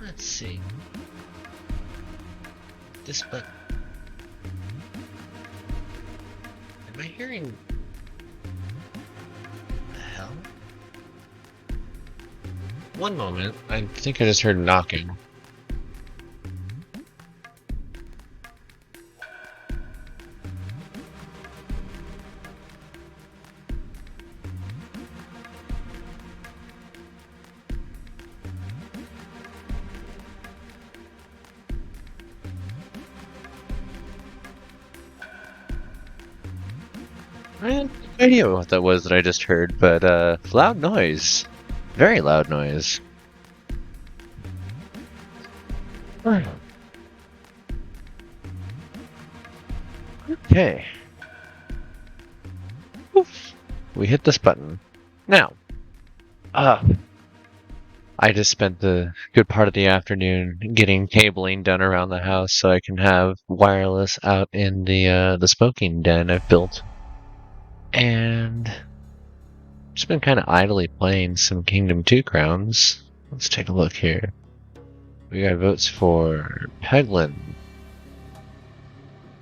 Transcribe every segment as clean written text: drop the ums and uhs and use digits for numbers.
Let's see. This button. Am I hearing... the hell? One moment. I think I just heard knocking. I had no idea what that was that I just heard, but loud noise. Very loud noise. Okay. Oof. We hit this button. Now. I just spent the good part of the afternoon getting cabling done around the house so I can have wireless out in the smoking den I've built. And just been kind of idly playing some Kingdom 2 Crowns. Let's take a look here. We got votes for Peglin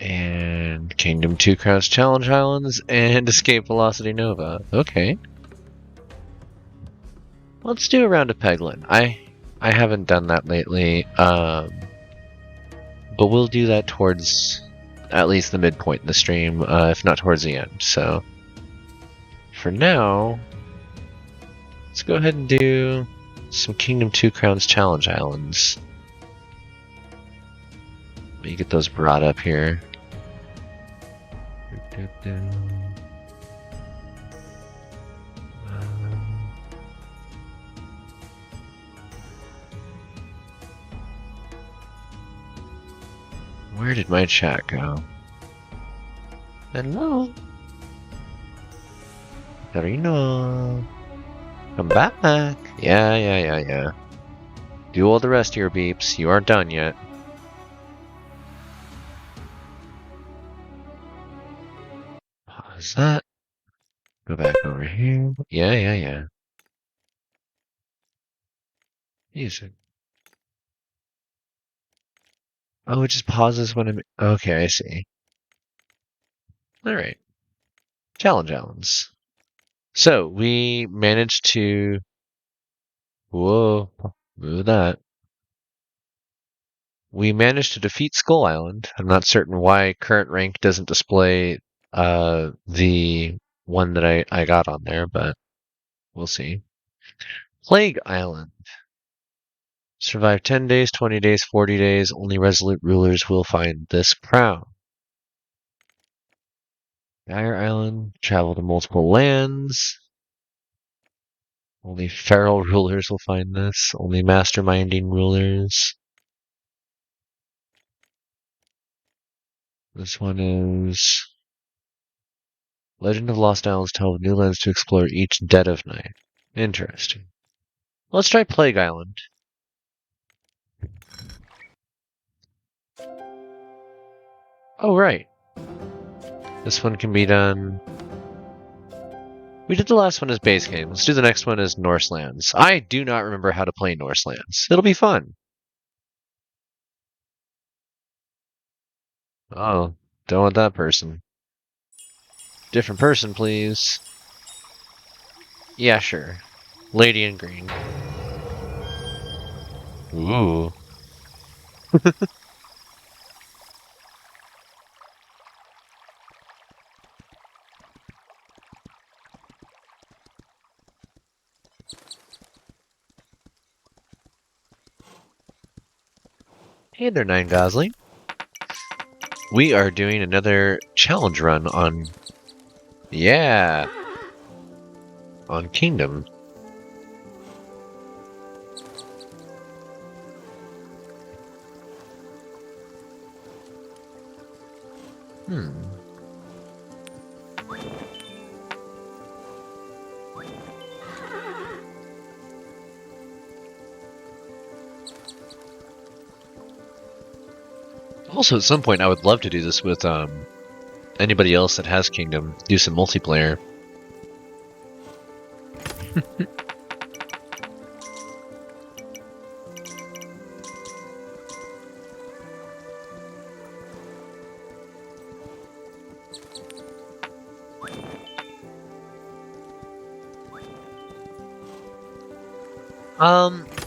and Kingdom 2 Crowns Challenge Islands and Escape Velocity Nova. Okay. Let's do a round of Peglin. I haven't done that lately, but we'll do that towards at least the midpoint in the stream, if not towards the end. So for now, let's go ahead and do some Kingdom 2 Crowns Challenge Islands. Let me get those brought up here. Where did my chat go? Hello? Karina. Come back. Yeah. Do all the rest of your beeps. You aren't done yet. Pause that. Go back over here. Yeah. Music. Oh, it just pauses when I'm... Okay, I see. Alright. Challenge Islands. So, we managed to... Whoa. Move that. We managed to defeat Skull Island. I'm not certain why current rank doesn't display the one that I got on there, but we'll see. Plague Island. Survive 10 days, 20 days, 40 days. Only resolute rulers will find this crown. Dire Island. Travel to multiple lands. Only feral rulers will find this. Only masterminding rulers. This one is... Legend of Lost Islands tell of new lands to explore each dead of night. Interesting. Let's try Plague Island. Oh, right. This one can be done... We did the last one as base game. Let's do the next one as Norselands. I do not remember how to play Norselands. It'll be fun. Oh, don't want that person. Different person, please. Yeah, sure. Lady in green. Ooh. Hey there, Nine Gosling. We are doing another challenge run on... Yeah! On Kingdom. Also, at some point, I would love to do this with anybody else that has Kingdom. Do some multiplayer.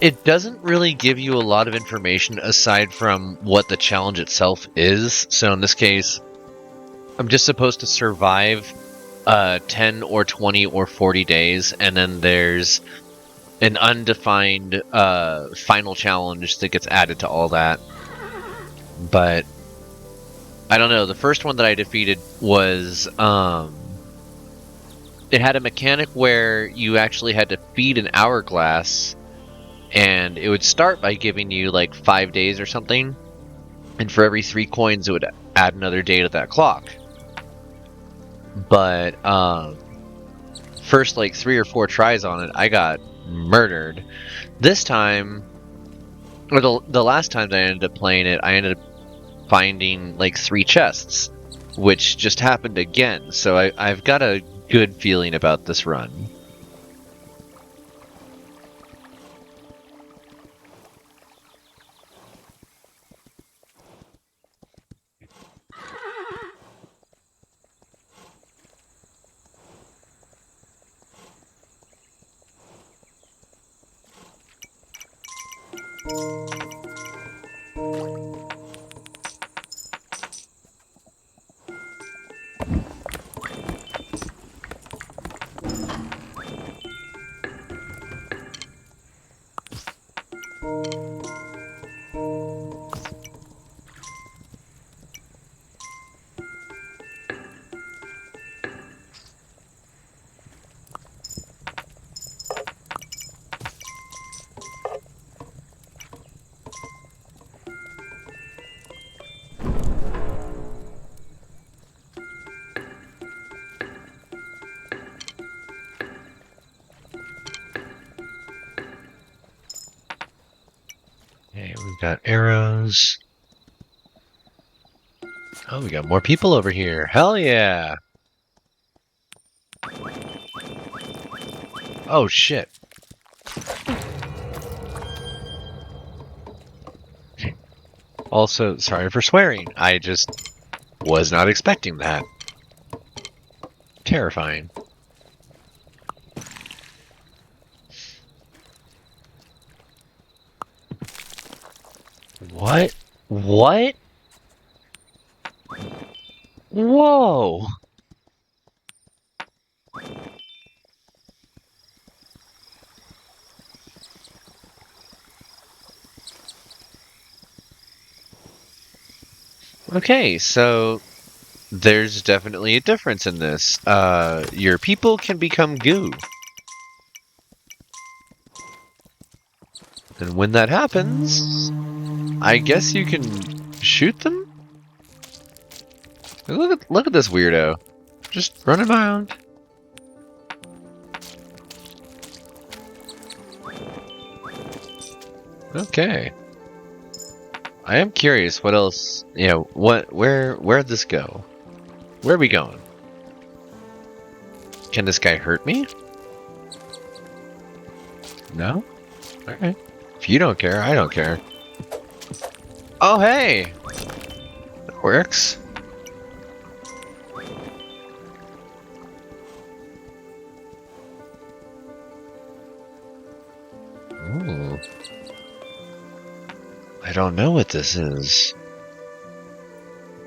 It doesn't really give you a lot of information aside from what the challenge itself is. So in this case, I'm just supposed to survive 10 or 20 or 40 days, and then there's an undefined final challenge that gets added to all that. But I don't know, the first one that I defeated was it had a mechanic where you actually had to feed an hourglass, and it would start by giving you like 5 days or something, and for every 3 coins it would add another day to that clock. But first like 3 or 4 tries on it, I got murdered. This time, or the last time that I ended up playing it, I ended up finding like 3 chests, which just happened again. So I've got a good feeling about this run. Okay, we've got arrows. Oh, we got more people over here. Hell yeah! Oh shit. Also, sorry for swearing. I just was not expecting that. Terrifying. What? What? Whoa! Okay, so there's definitely a difference in this. Your people can become goo. And when that happens, I guess you can shoot them? Look at this weirdo. Just running around. Okay. I am curious what else, you know, where'd this go? Where are we going? Can this guy hurt me? No? Alright. If you don't care, I don't care. Oh, hey! That works. Ooh. I don't know what this is.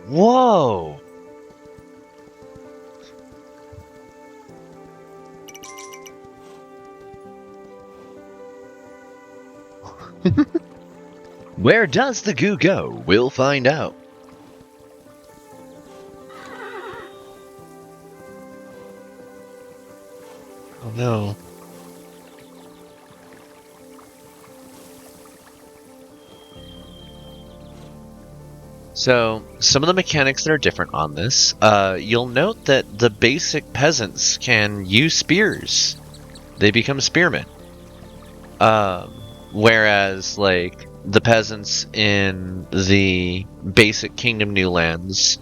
Whoa! Where does the goo go? We'll find out. Oh no. So, some of the mechanics that are different on this, you'll note that the basic peasants can use spears. They become spearmen. Whereas, like, the peasants in the basic Kingdom Newlands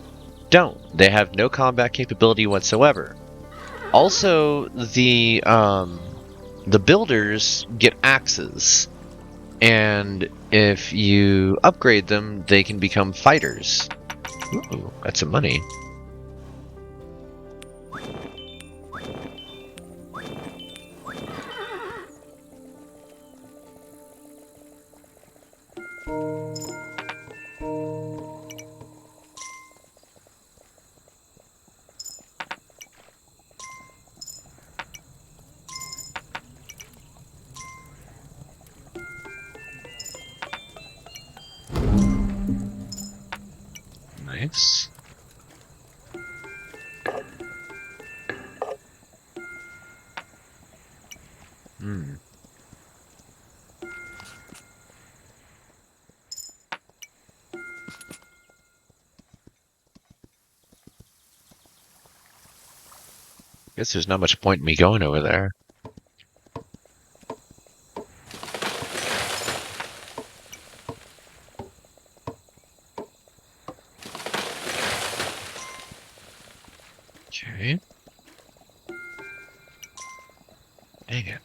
don't. They have no combat capability whatsoever. Also, the the builders get axes. And if you upgrade them, they can become fighters. Ooh, that's some money. Nice. Guess there's not much point in me going over there. Okay. Dang it.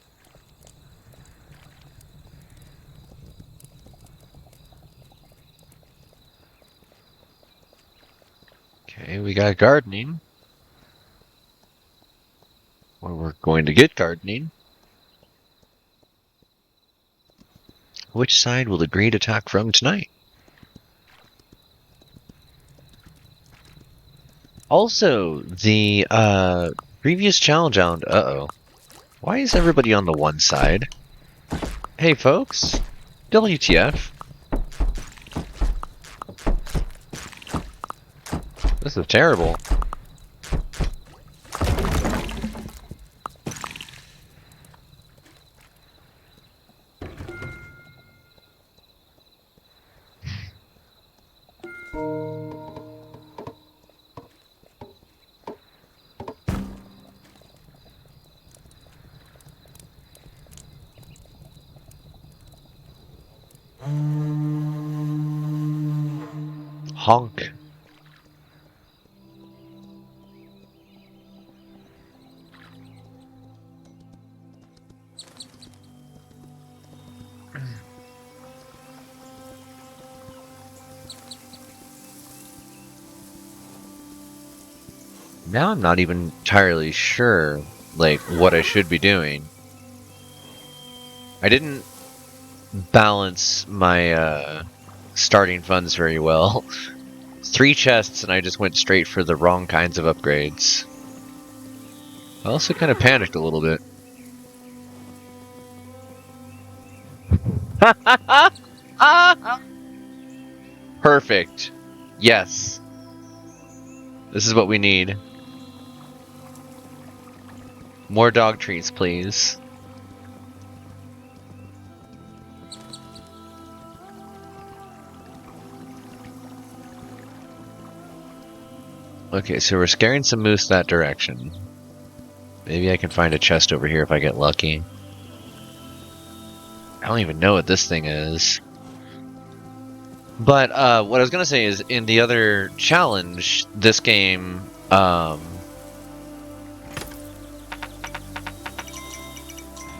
Okay, we got gardening. Or we're going to get gardening. Which side will the greed attack from tonight? Also, the previous challenge round. Uh-oh. Why is everybody on the one side? Hey, folks. WTF. This is terrible. Honk. Now I'm not even entirely sure, like, what I should be doing. I didn't balance my starting funds very well. 3 chests and I just went straight for the wrong kinds of upgrades. I also kind of panicked a little bit. Perfect. Yes. This is what we need. More dog treats, please. Okay, so we're scaring some moose that direction. Maybe I can find a chest over here if I get lucky. I don't even know what this thing is. But what I was going to say is, in the other challenge, this game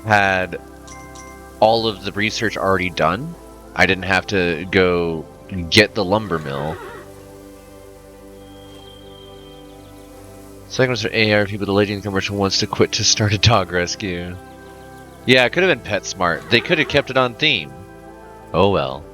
had all of the research already done. I didn't have to go get the lumber mill. Second was for AR people. The lady in the commercial wants to quit to start a dog rescue. Yeah, it could have been PetSmart. They could have kept it on theme. Oh well.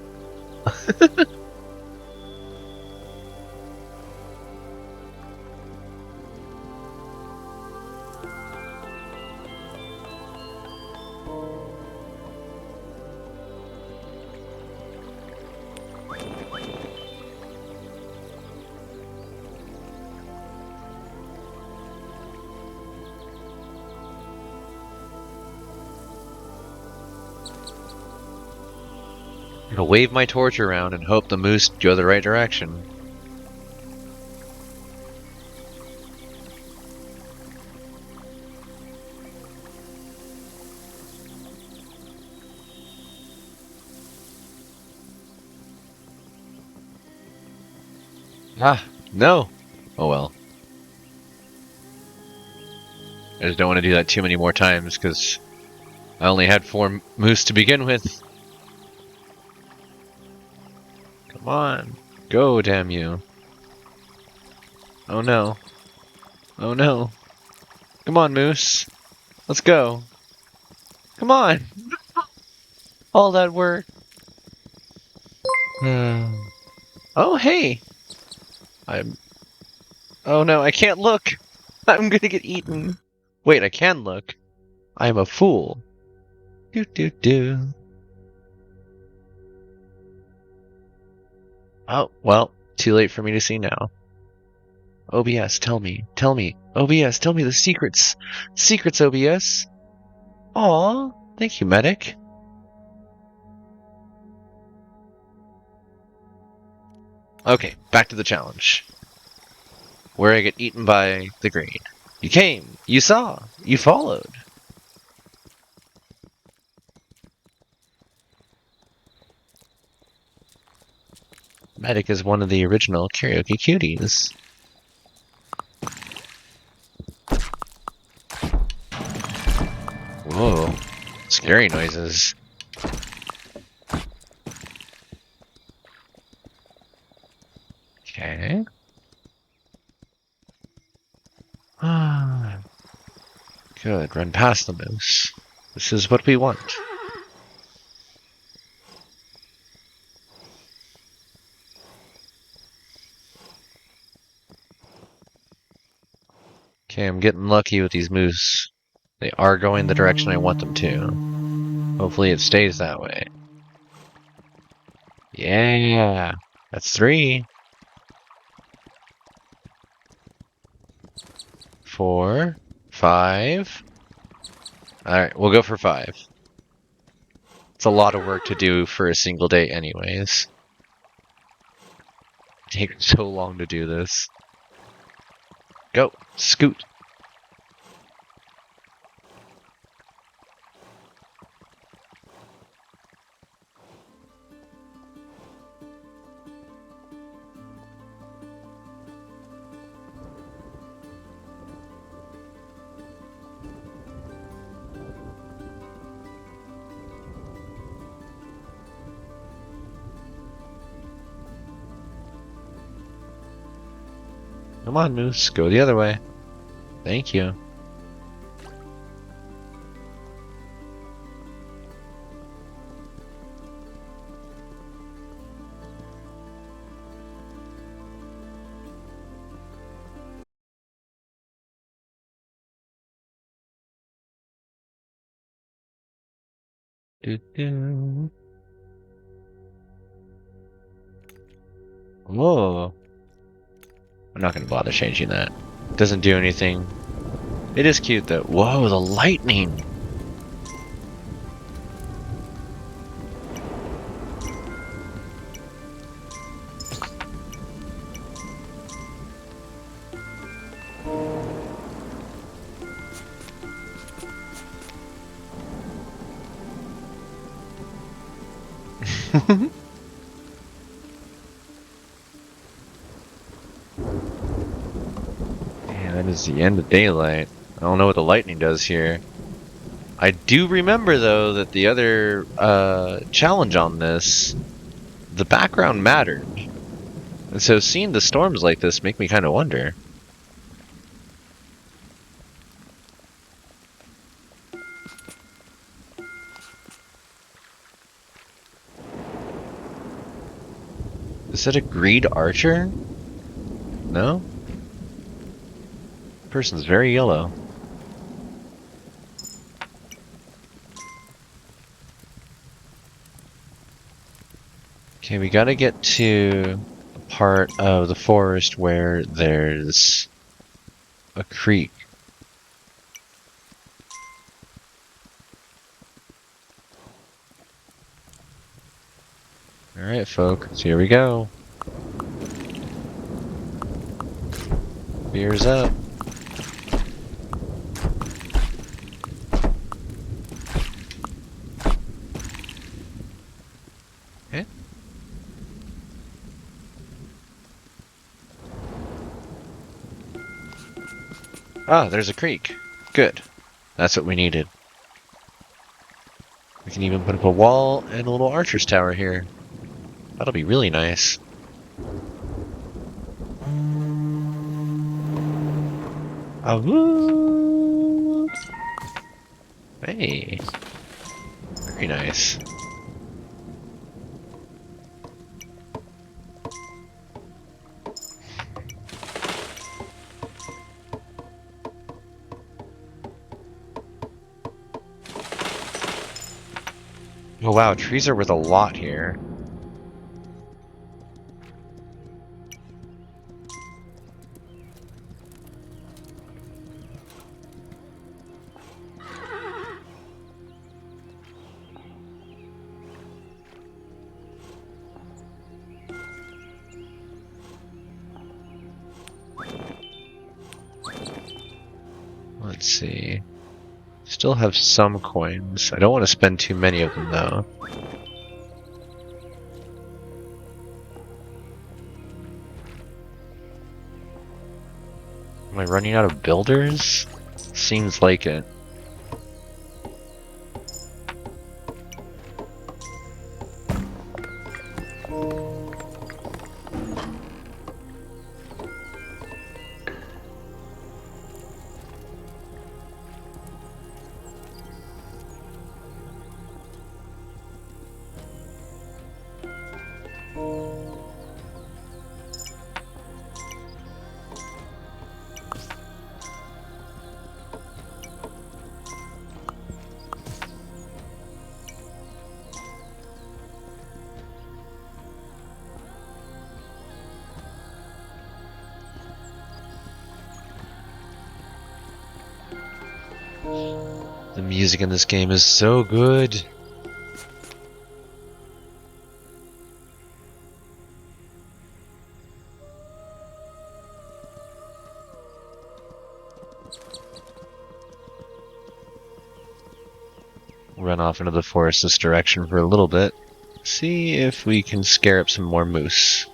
I'm gonna wave my torch around and hope the moose go the right direction. Ah, no. Oh well. I just don't want to do that too many more times, because I only had 4 moose to begin with. Come on. Go, damn you. Oh no. Oh no. Come on, moose. Let's go. Come on. All that work. Oh, hey. Oh no, I can't look. I'm gonna get eaten. Wait, I can look. I'm a fool. Do do do. Oh, well, too late for me to see now. OBS, tell me. OBS, tell me the secrets. Secrets, OBS. Aw, thank you, medic. Okay, back to the challenge. Where I get eaten by the green. You came, you saw, you followed. Medic is one of the original karaoke cuties. Whoa, scary noises. Okay. Good, run past the moose. This is what we want. Okay, I'm getting lucky with these moose. They are going the direction I want them to. Hopefully it stays that way. Yeah, that's 3. 4, 5. Alright, we'll go for 5. It's a lot of work to do for a single day anyways. It takes so long to do this. Go, scoot. Come on, moose, go the other way. Thank you. Doo-doo. Whoa. I'm not gonna bother changing that. Doesn't do anything. It is cute though. Whoa, the lightning! Yeah, that is the end of daylight. I don't know what the lightning does here. I do remember though that the other challenge on this, the background mattered. And so seeing the storms like this make me kind of wonder. Is that a greed archer? No? Person's very yellow. Okay, we gotta get to a part of the forest where there's a creek. Alright, folk, so here we go. Beers up. Okay. Ah, there's a creek. Good. That's what we needed. We can even put up a wall and a little archer's tower here. That'll be really nice. Woo! Hey, very nice. Oh wow, trees are worth a lot here. Let's see. Still have some coins. I don't want to spend too many of them though. Am I running out of builders? Seems like it. The music in this game is so good. Run off into the forest this direction for a little bit. See if we can scare up some more moose.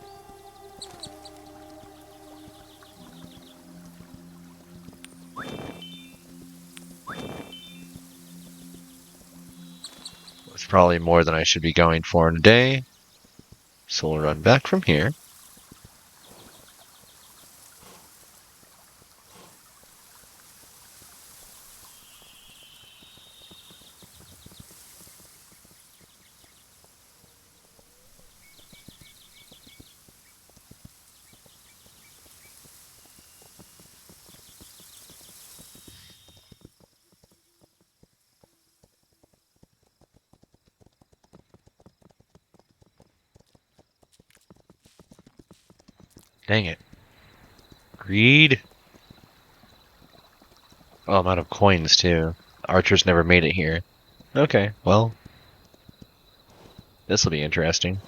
It's probably more than I should be going for in a day. So we'll run back from here. Dang it. Greed. Oh, I'm out of coins too. Archers never made it here. Okay, well. This'll be interesting.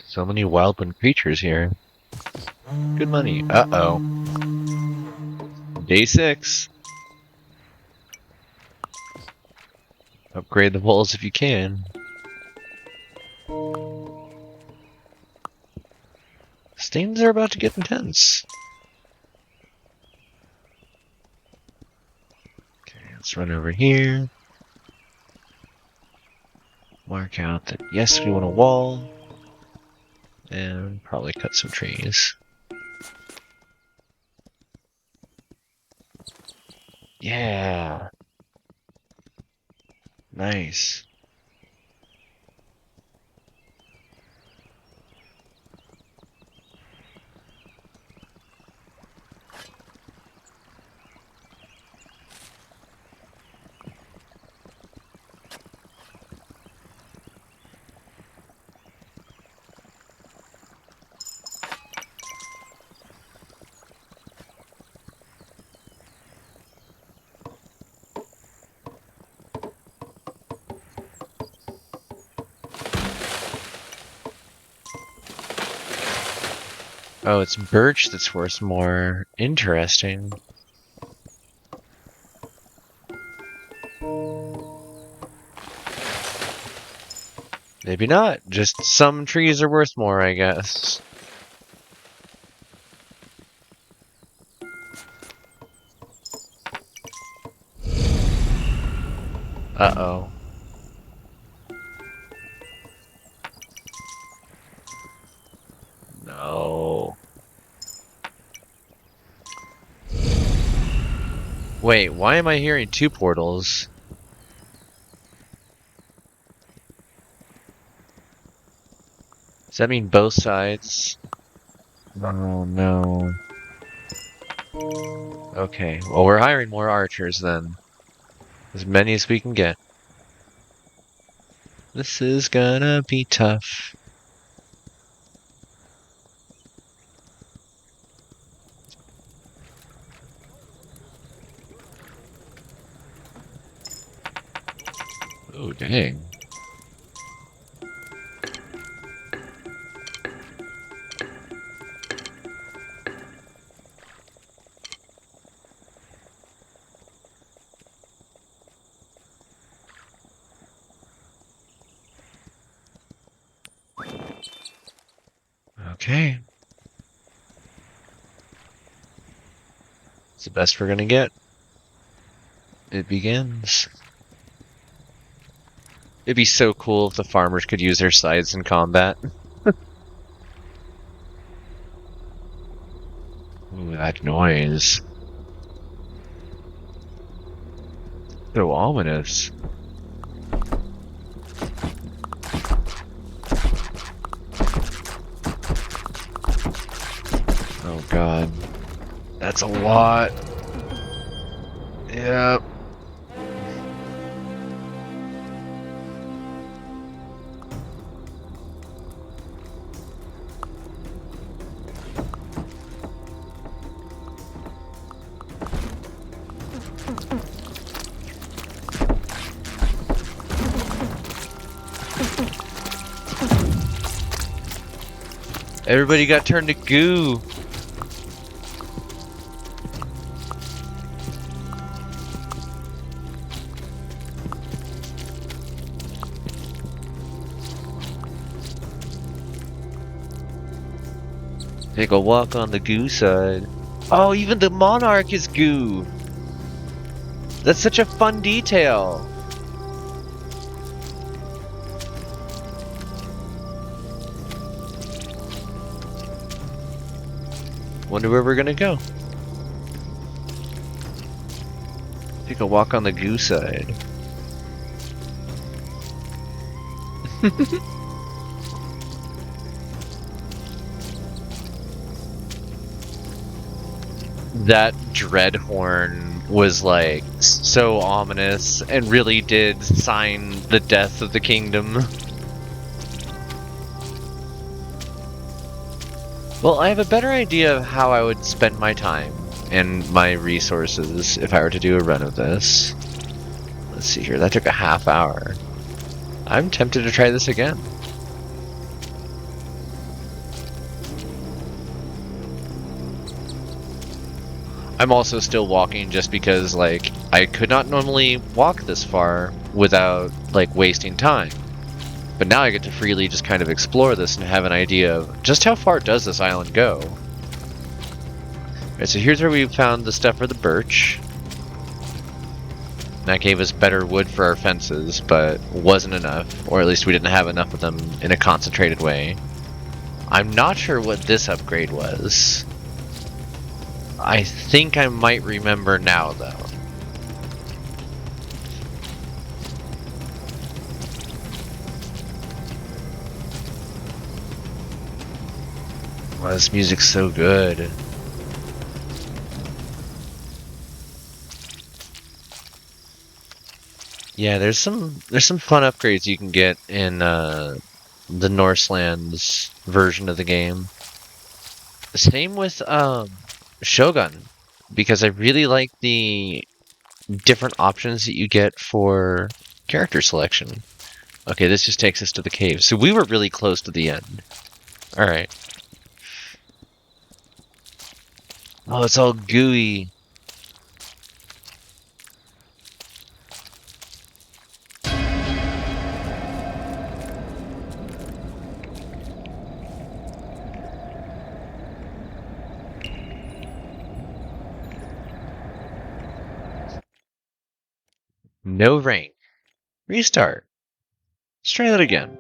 So many wildland creatures here. Good money. Uh-oh. Day 6. Upgrade the walls if you can. Things are about to get intense. Okay, let's run over here. Mark out that yes, we want a wall. And probably cut some trees. Yeah. Nice. Oh, it's birch that's worth more. Interesting. Maybe not. Just some trees are worth more, I guess. Uh-oh. No. Wait, why am I hearing two portals? Does that mean both sides? Oh, no. Okay, well, we're hiring more archers then. As many as we can get. This is gonna be tough. Oh, dang. Okay. It's the best we're gonna get. It begins. It'd be so cool if the farmers could use their scythes in combat. Ooh, that noise. So ominous. Oh god. That's a lot. Yep. Everybody got turned to goo. Take a walk on the goo side. Oh, even the monarch is goo. That's such a fun detail. Wonder where we're gonna go. Take a walk on the goo side. That dreadhorn was like so ominous and really did sign the death of the kingdom. Well, I have a better idea of how I would spend my time and my resources if I were to do a run of this. Let's see here, that took a half hour. I'm tempted to try this again. I'm also still walking just because, like, I could not normally walk this far without, like, wasting time. But now I get to freely just kind of explore this and have an idea of just how far does this island go. Alright, so here's where we found the stuff for the birch. That gave us better wood for our fences, but wasn't enough, or at least we didn't have enough of them in a concentrated way. I'm not sure what this upgrade was. I think I might remember now, though. Wow, this music's so good. Yeah, there's some fun upgrades you can get in the Norselands version of the game. Same with Shogun, because I really like the different options that you get for character selection. Okay, this just takes us to the cave. So we were really close to the end. Alright. Oh, it's all gooey. No rain. Restart. Let's try that again.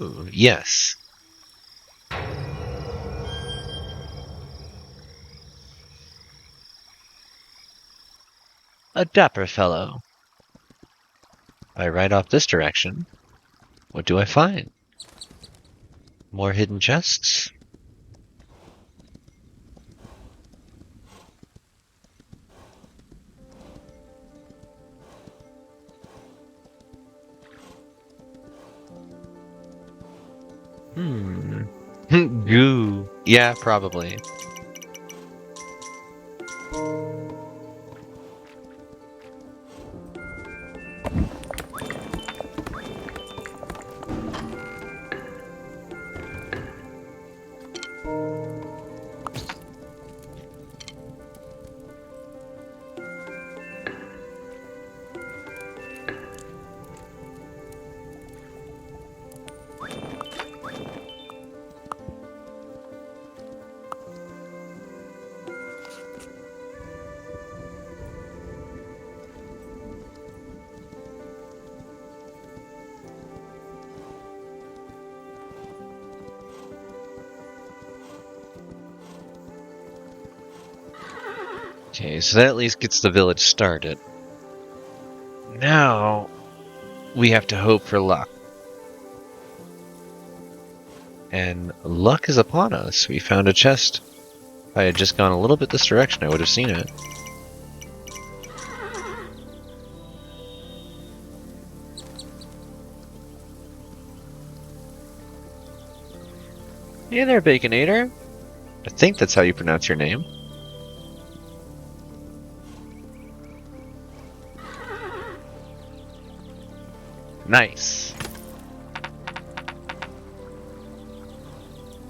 Ooh, yes. A dapper fellow. If I ride off this direction, what do I find? More hidden chests? Goo. Yeah, probably. Okay, so that at least gets the village started. Now, we have to hope for luck. And luck is upon us. We found a chest. If I had just gone a little bit this direction, I would have seen it. Hey there, Baconator. I think that's how you pronounce your name. Nice.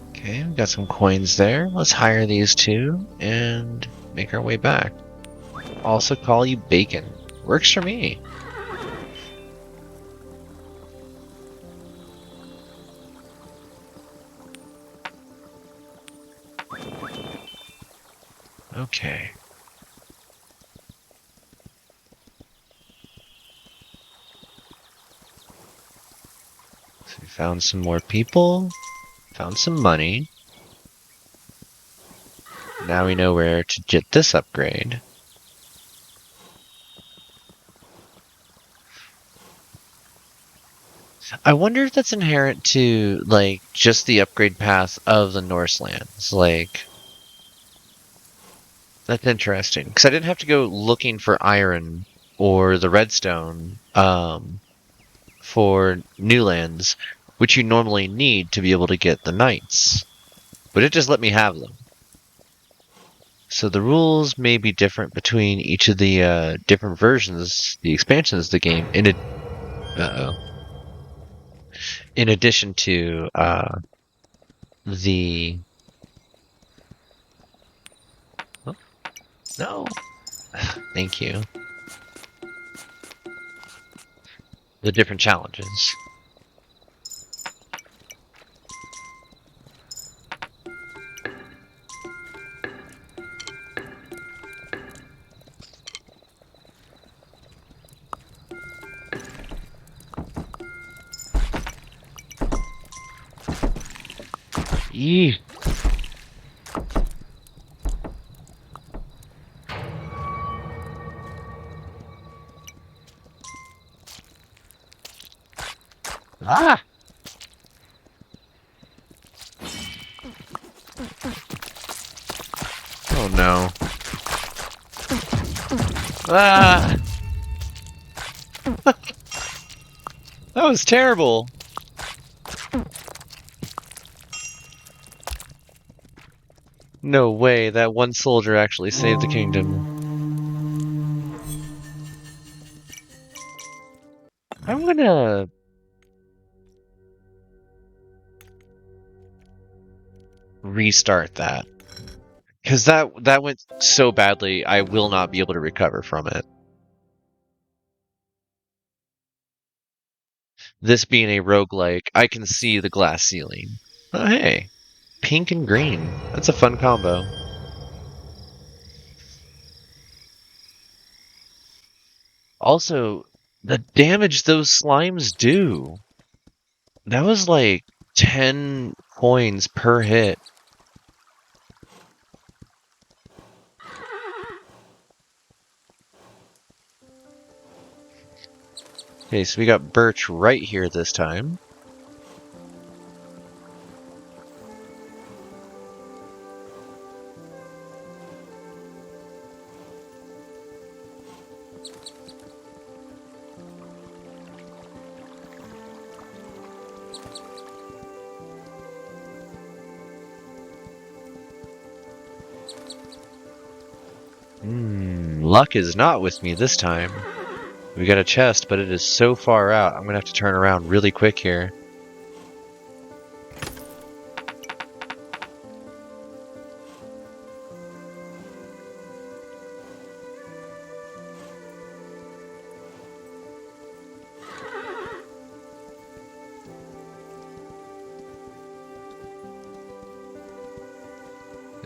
Okay, we got some coins there. Let's hire these two and make our way back. Also call you Bacon. Works for me. Okay. So we found some more people. Found some money. Now we know where to get this upgrade. I wonder if that's inherent to, like, just the upgrade path of the Norselands. Like, that's interesting. Because I didn't have to go looking for iron or the redstone for Newlands, which you normally need to be able to get the knights. But it just let me have them. So the rules may be different between each of the different versions, the expansions of the game. In addition to the... Oh, no. Thank you. The different challenges. Eee. Ah! Oh no. Ah! That was terrible. No way, that one soldier actually saved the kingdom. I'm gonna restart that. Because that went so badly, I will not be able to recover from it. This being a roguelike, I can see the glass ceiling. Oh, hey. Pink and green. That's a fun combo. Also, the damage those slimes do. That was like 10 coins per hit. Okay, so we got birch right here this time. Luck is not with me this time. We got a chest, but it is so far out, I'm gonna have to turn around really quick here.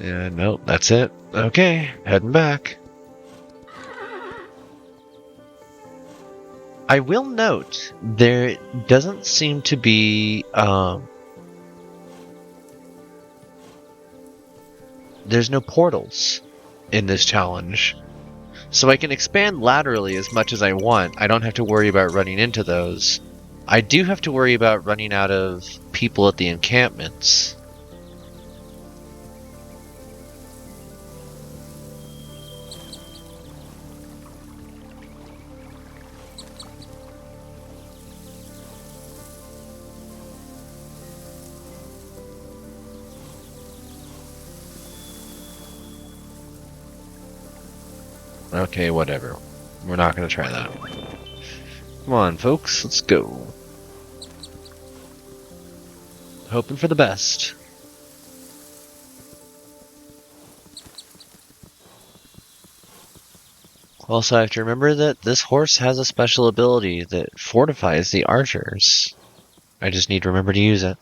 Yeah, nope, that's it. Okay, heading back. I will note, there doesn't seem to be, there's no portals in this challenge. So I can expand laterally as much as I want. I don't have to worry about running into those. I do have to worry about running out of people at the encampments. Okay, whatever. We're not going to try that. Come on, folks, let's go. Hoping for the best. Also, I have to remember that this horse has a special ability that fortifies the archers. I just need to remember to use it.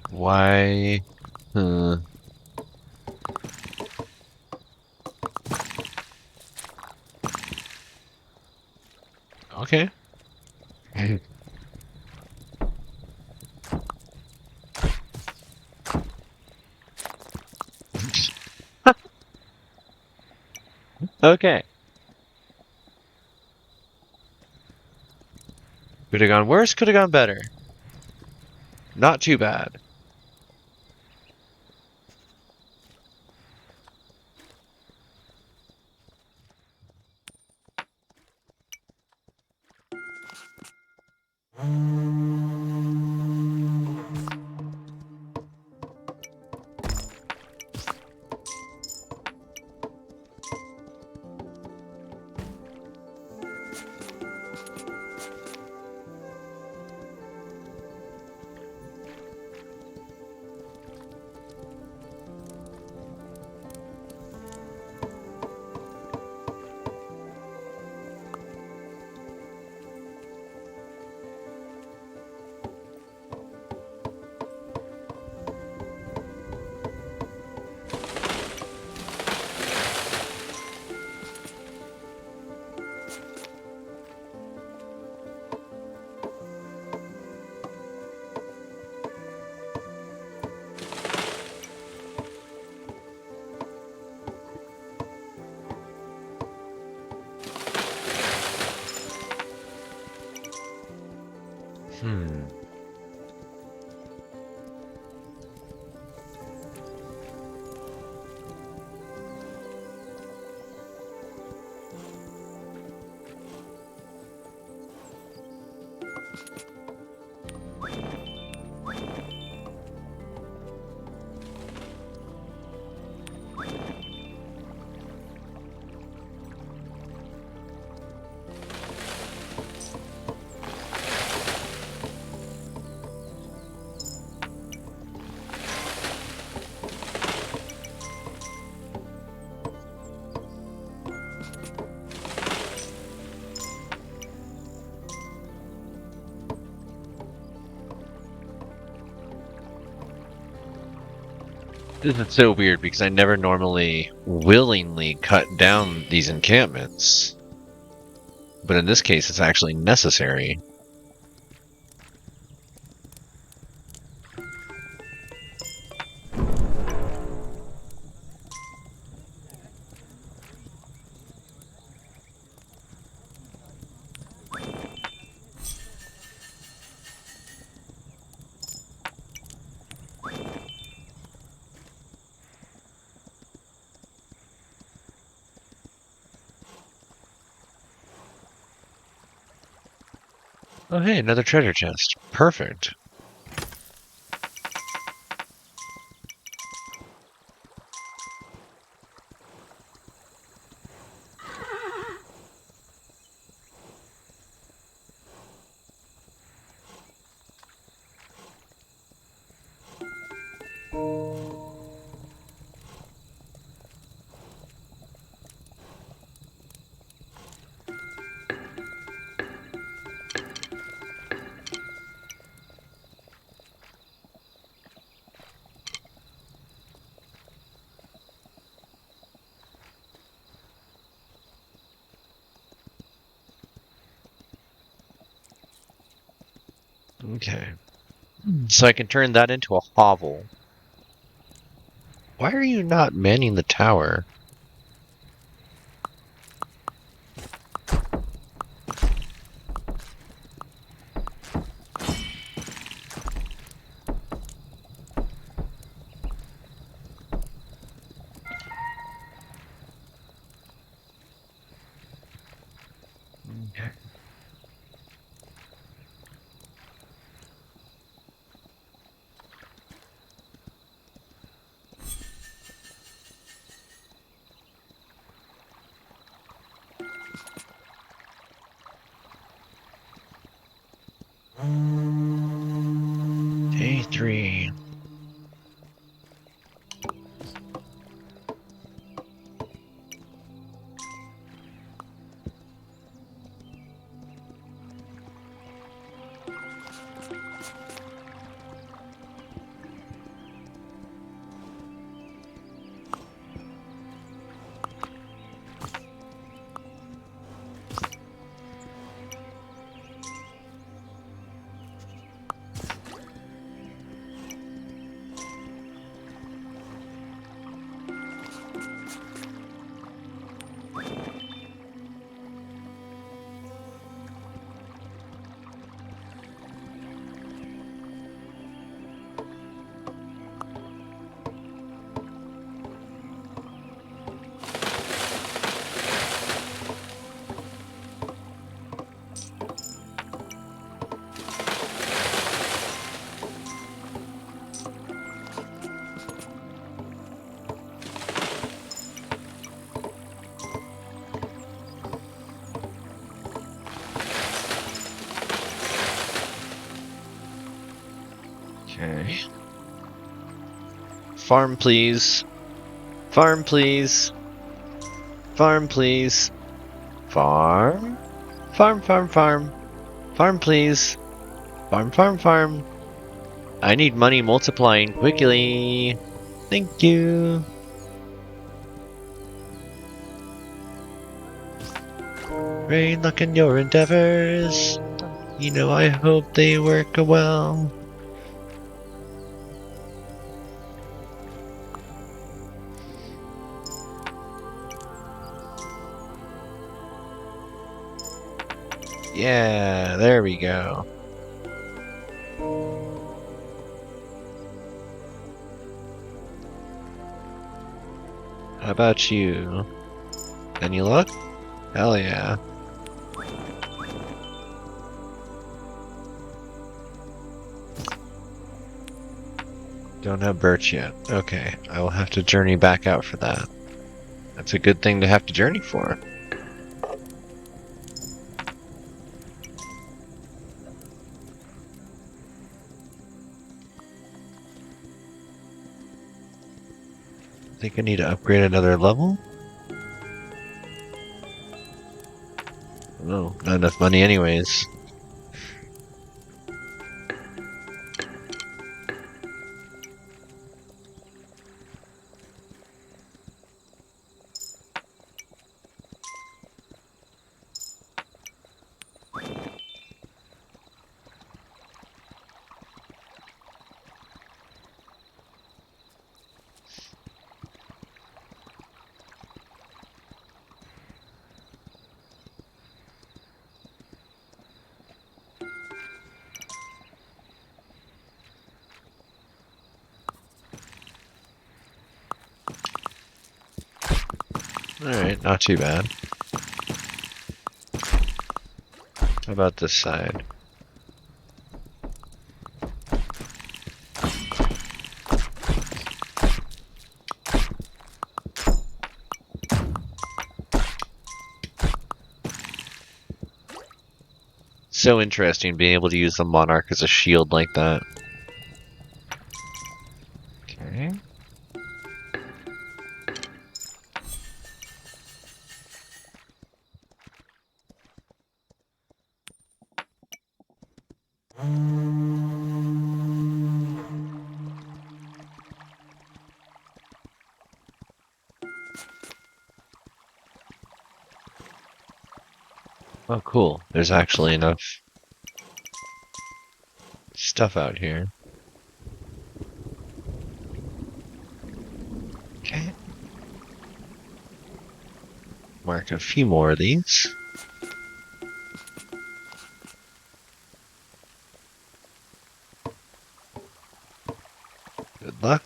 Why? Okay. Okay. Could have gone worse, could have gone better. Not too bad. This is so weird because I never normally willingly cut down these encampments. But in this case, it's actually necessary. Oh hey, another treasure chest. Perfect. Okay. So I can turn that into a hovel. Why are you not manning the tower? Okay. Day 3. Okay. Farm, please. Farm, please. Farm, please. Farm? Farm, farm, farm. Farm, please. Farm, farm, farm. I need money multiplying quickly. Thank you. Great luck in your endeavors. You know, I hope they work well. Yeah, there we go. How about you? Any luck? Hell yeah. Don't have birch yet. Okay, I will have to journey back out for that. That's a good thing to have to journey for. I think I need to upgrade another level. No, not enough money anyways. Alright, not too bad. How about this side? So interesting being able to use the Monarch as a shield like that. Okay. Oh, cool. There's actually enough stuff out here. Okay. Mark a few more of these. Good luck.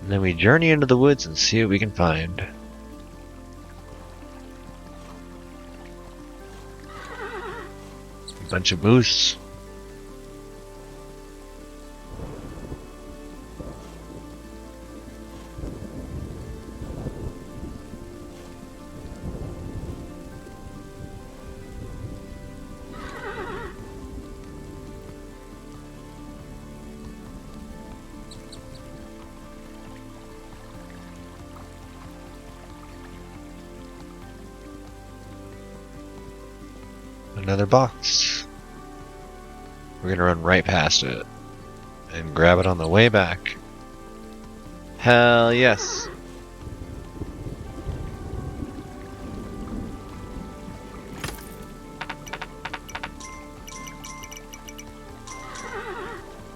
And then we journey into the woods and see what we can find. A bunch of moose. Another box. We're gonna run right past it and grab it on the way back. Hell yes.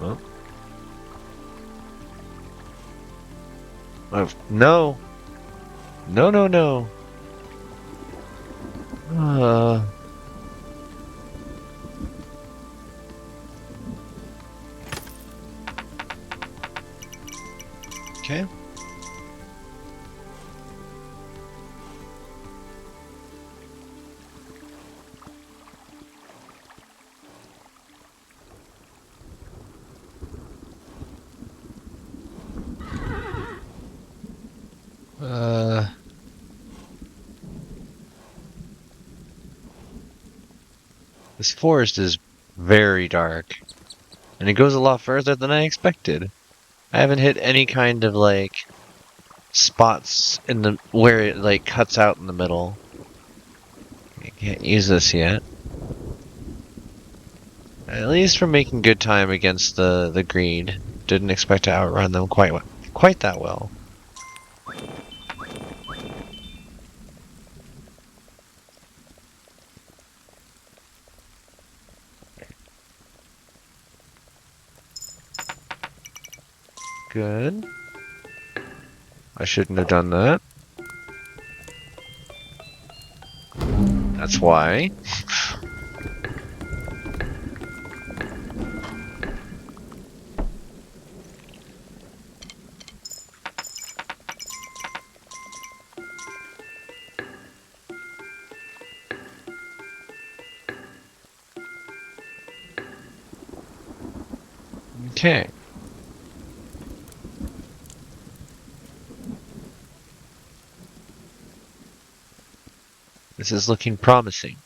Well. Oh, no. No, no, no. Okay. This forest is very dark, and it goes a lot further than I expected. I haven't hit any kind of like spots in the where it like cuts out in the middle. I can't use this yet. At least we're making good time against the greed. Didn't expect to outrun them quite that well. Good. I shouldn't have done that. That's why. Okay. This is looking promising.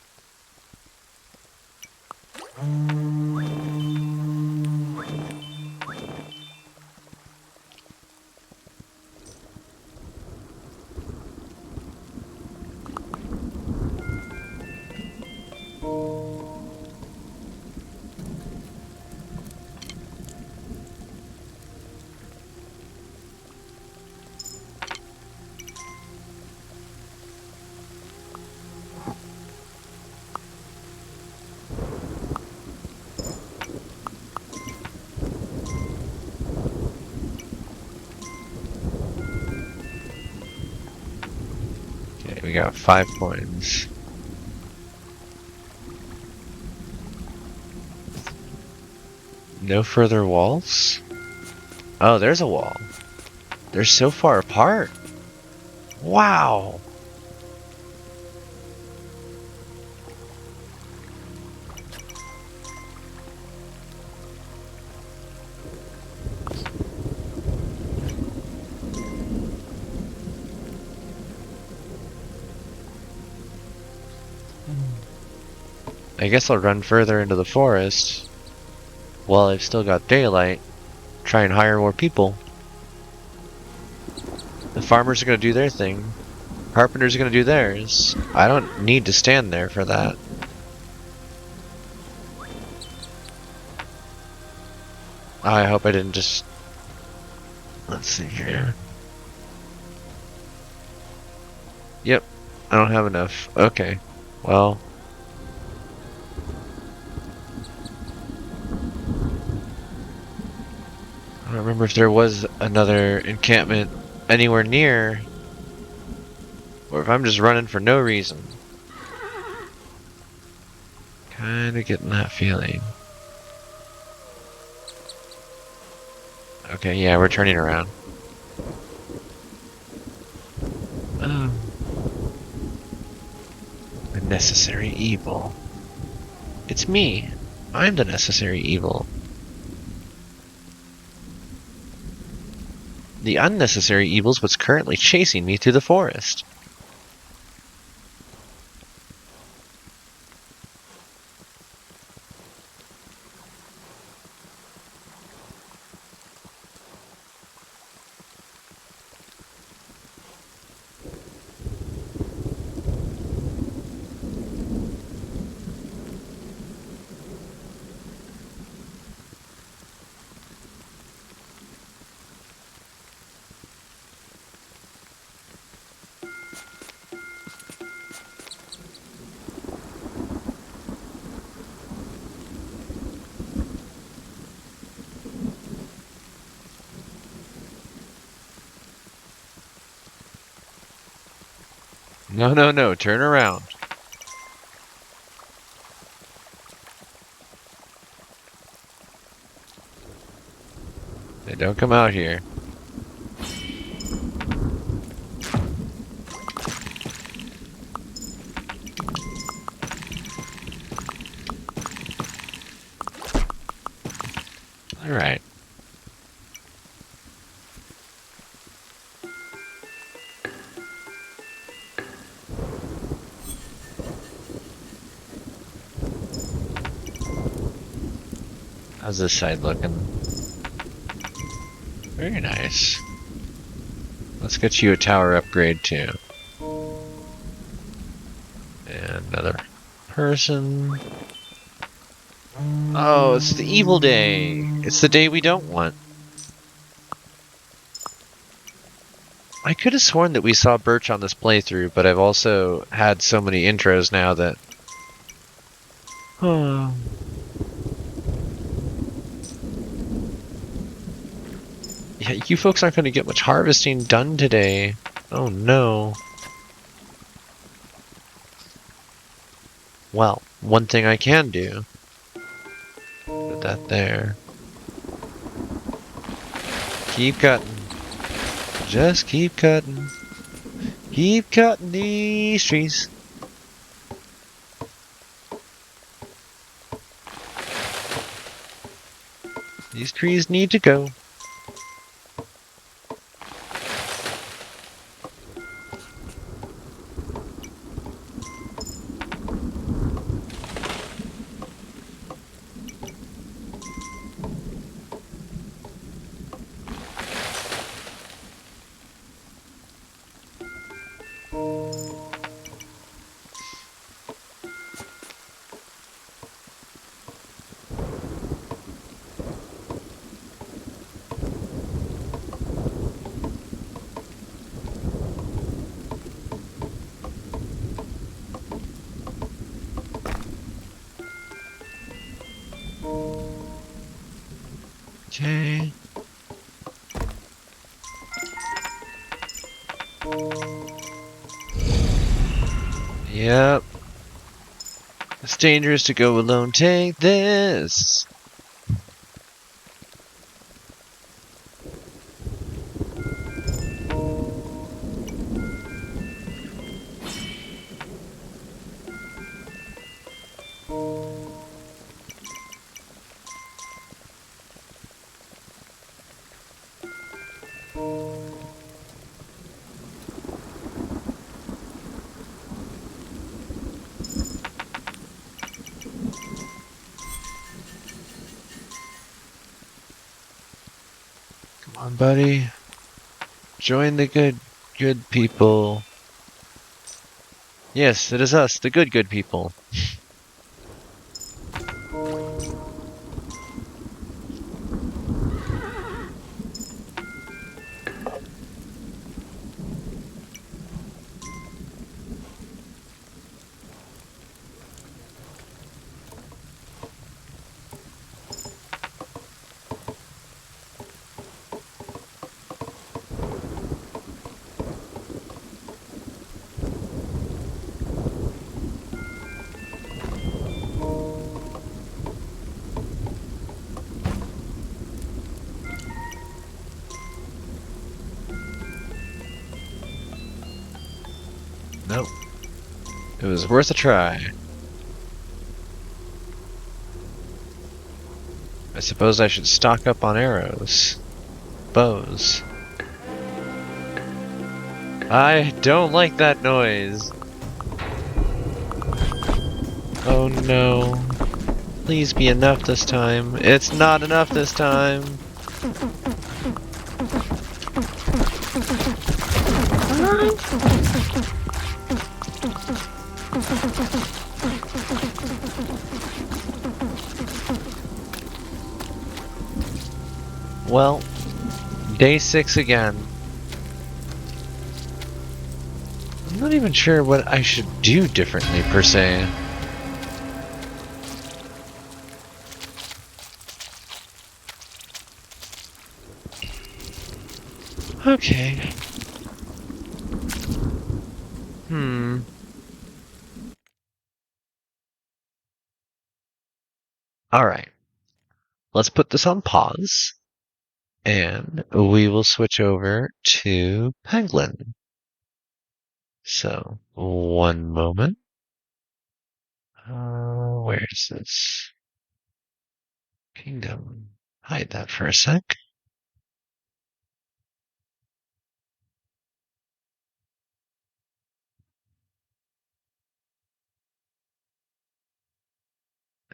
got 5 coins. No further walls? Oh, there's a wall. They're so far apart. Wow. I guess I'll run further into the forest while I've still got daylight. Try and hire more people. The farmers are going to do their thing. Carpenters are going to do theirs. I don't need to stand there for that. I hope I didn't just... Let's see here. Yep, I don't have enough. Okay, well... I don't remember if there was another encampment anywhere near, or if I'm just running for no reason. Kinda getting that feeling. Okay, yeah, we're turning around. The necessary evil. It's me. I'm the necessary evil. The unnecessary evil's what's currently chasing me through the forest. No, no, no, turn around. Hey, don't come out here. Alright. How's this side looking? Very nice. Let's get you a tower upgrade too. And another person. Oh, it's the evil day. It's the day we don't want. I could have sworn that we saw Birch on this playthrough, but I've also had so many intros now that... Yeah, you folks aren't going to get much harvesting done today. Oh no. Well, one thing I can do. Put that there. Keep cutting. Just keep cutting. Keep cutting these trees. These trees need to go. Okay. Yep. It's dangerous to go alone. Take this. Come on, buddy. Join the good people. Yes, it is us, the good people. Nope. It was worth a try. I suppose I should stock up on arrows. Bows. I don't like that noise. Oh no. Please be enough this time. It's not enough this time. Well, day 6 again. I'm not even sure what I should do differently, per se. Okay. Alright. Let's put this on pause. And we will switch over to Peglin. So, one moment. Where is this? Kingdom. Hide that for a sec.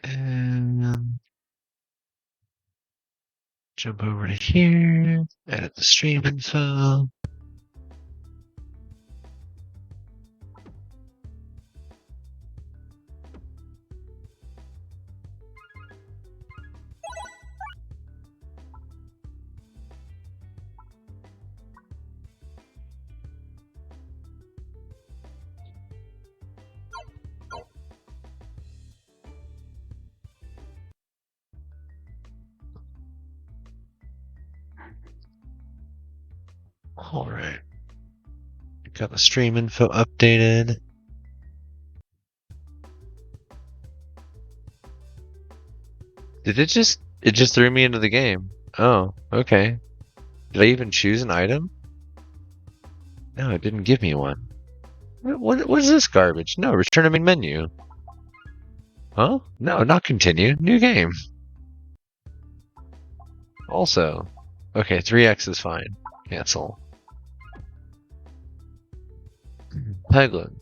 And jump over to here. Edit the stream info. Alright. Got the stream info updated. It just threw me into the game. Oh, okay. Did I even choose an item? No, it didn't give me one. What is this garbage? No, return to main menu. Huh? No, not continue. New game. Also. Okay, 3x is fine. Cancel. Peglin.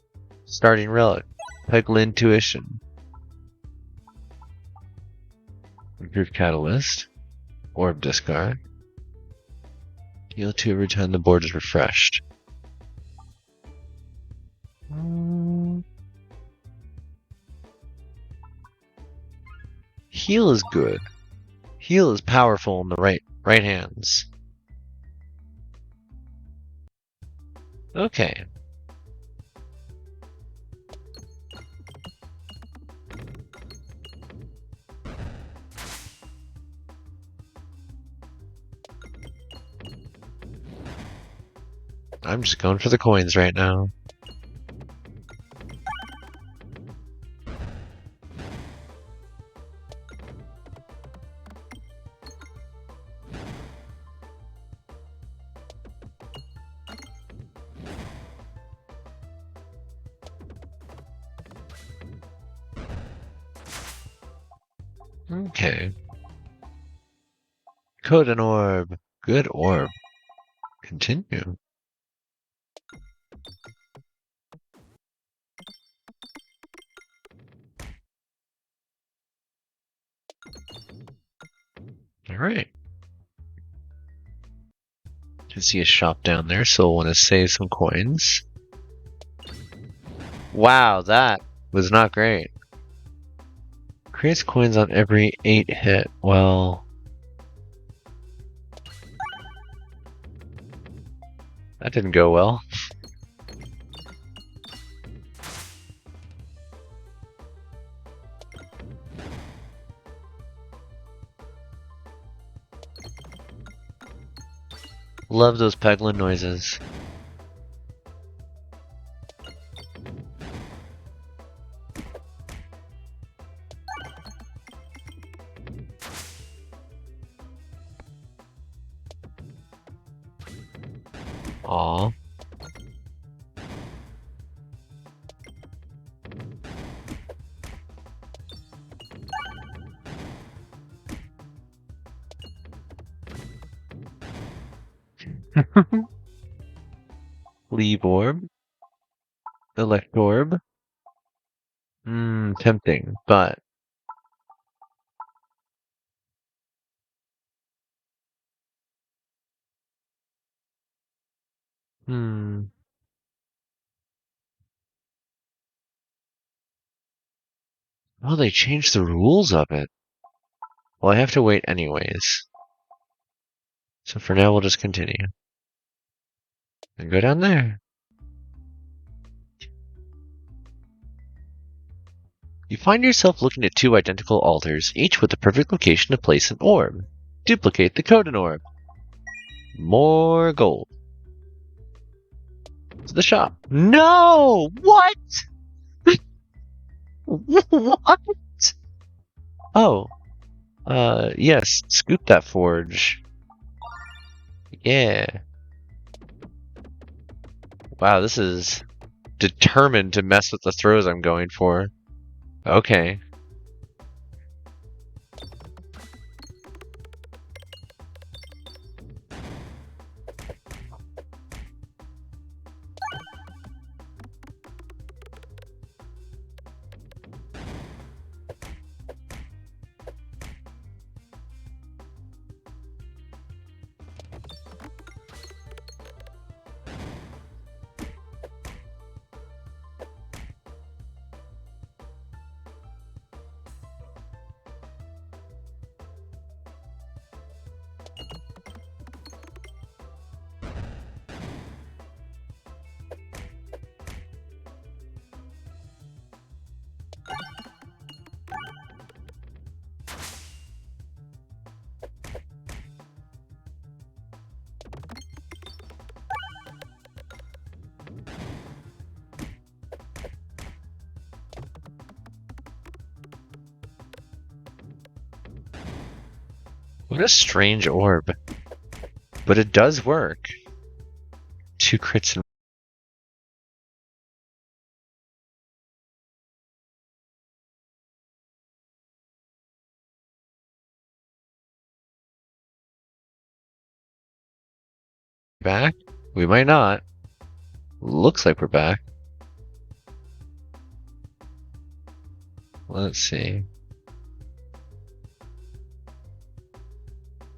Starting relic. Peglin tuition. Improve catalyst. Orb discard. Heal 2 every time the board is refreshed. Heal is good. Heal is powerful in the right hands. Okay. I'm just going for the coins right now. Okay. Code and orb. Good orb. Continue. Alright. Can see a shop down there, so we'll want to save some coins. Wow, that was not great. Creates coins on every 8 hit. Well, that didn't go well. Love those Peglin noises. Aww. Leave orb. Elect orb. Tempting, but oh, they changed the rules of it. Well, I have to wait anyways. So for now, we'll just continue. And go down there. You find yourself looking at 2 identical altars, each with the perfect location to place an orb. Duplicate the Coden orb. More gold. To the shop. No! What? What? Oh. Yes. Scoop that forge. Yeah. Wow, this is determined to mess with the throws I'm going for. Okay. What a strange orb. But it does work. 2 crits and back? We might not. Looks like we're back. Let's see.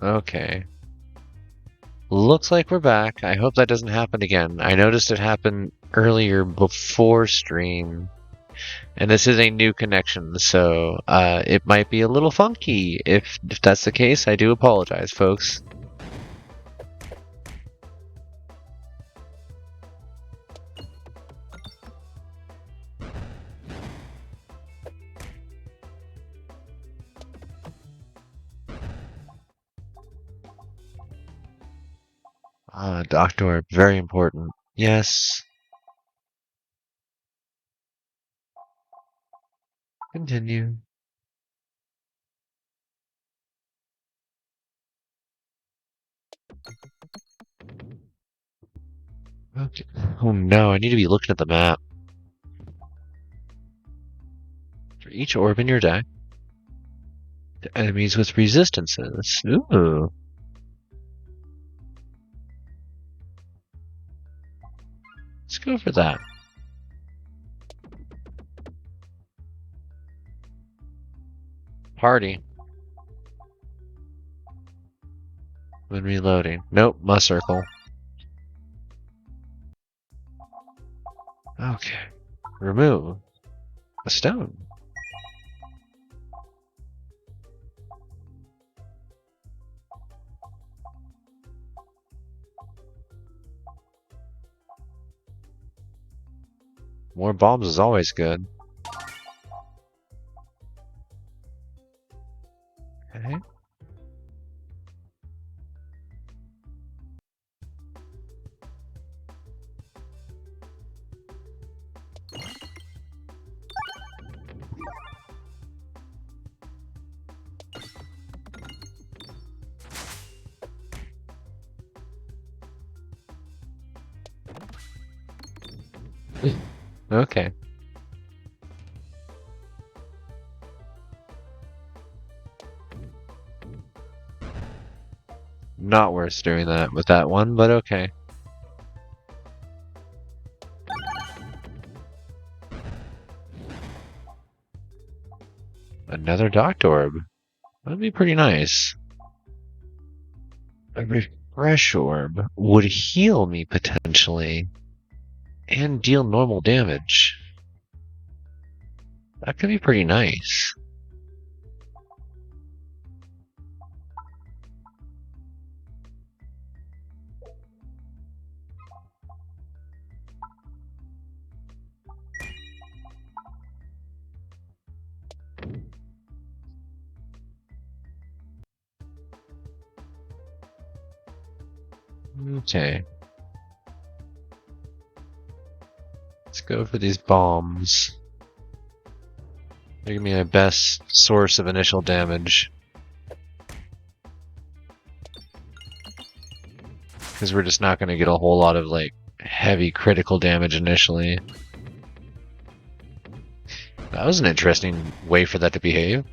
Okay. Looks like we're back. I hope that doesn't happen again. I noticed it happened earlier before stream. And this is a new connection, so it might be a little funky. If that's the case, I do apologize, folks. Doctor, very important. Yes. Continue. Okay. Oh no, I need to be looking at the map. For each orb in your deck, Enemies with resistances. Ooh. Let's go for that. Party. When reloading. Nope, must circle. Okay. Remove a stone. More bombs is always good. Okay. Okay. Not worth doing that with that one, but okay. Another Docked Orb. That'd be pretty nice. A Refresh Orb would heal me potentially and deal normal damage. That could be pretty nice. Okay. Let's go for these bombs. They're gonna be my best source of initial damage. Because we're just not gonna get a whole lot of, like, heavy critical damage initially. That was an interesting way for that to behave.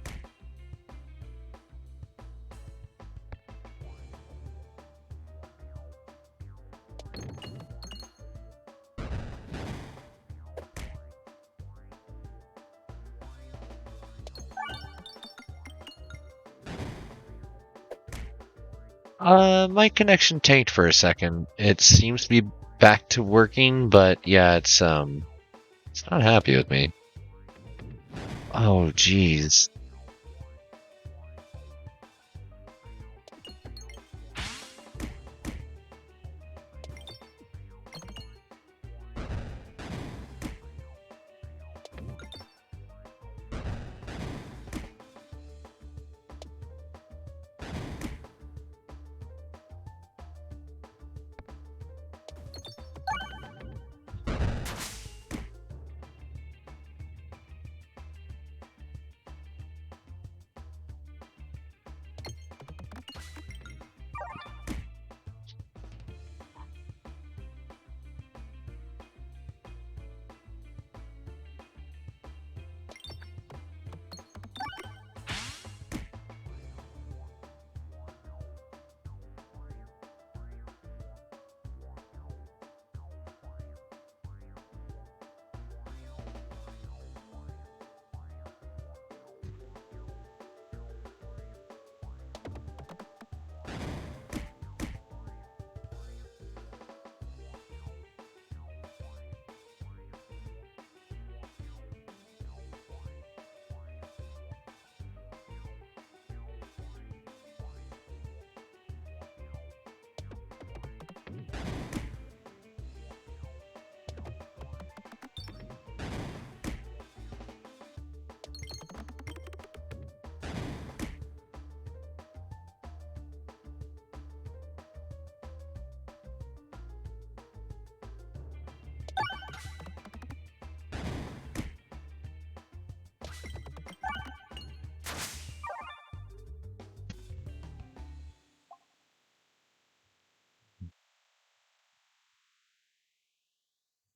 My connection tanked for a second. It seems to be back to working, but yeah, it's not happy with me. Oh, jeez.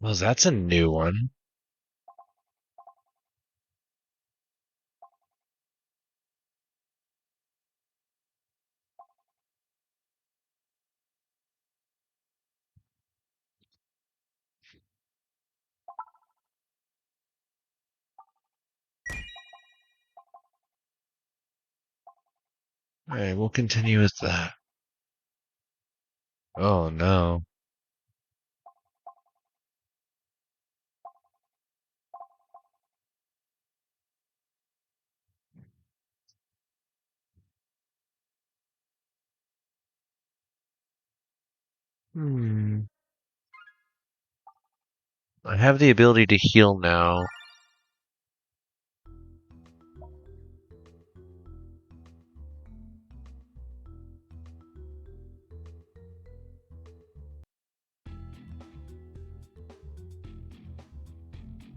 Well, that's a new one. Alright, we'll continue with that. Oh no. I have the ability to heal now.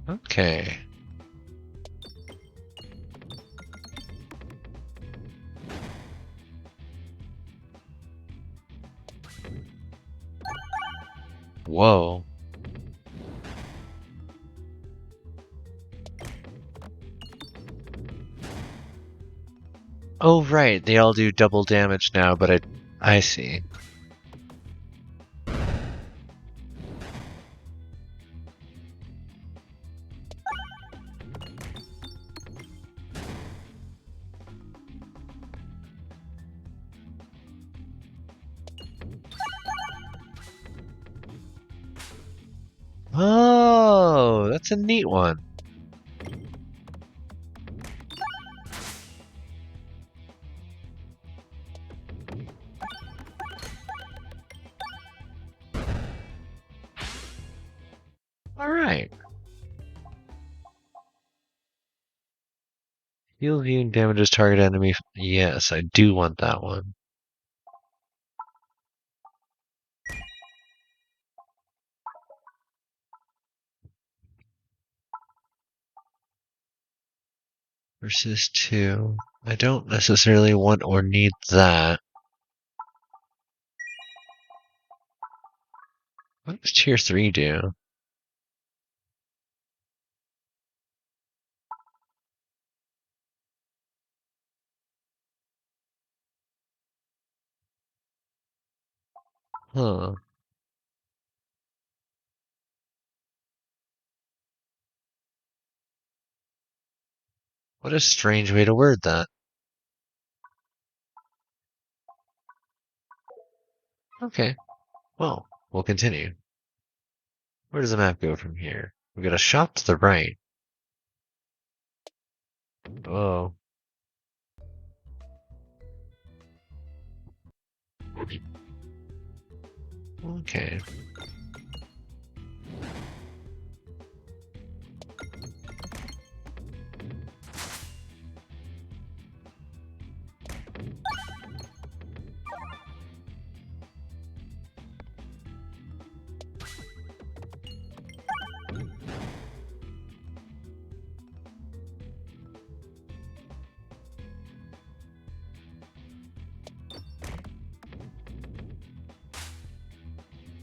Okay. Whoa. Oh, right. They all do double damage now, but I see. Oh, that's a neat one. Alright. Heal viewing damages target enemy. Yes, I do want that one. Versus 2. I don't necessarily want or need that. What does tier 3 do? Huh. What a strange way to word that. Okay. Well, we'll continue. Where does the map go from here? We've got a shop to the right. Oh. Okay.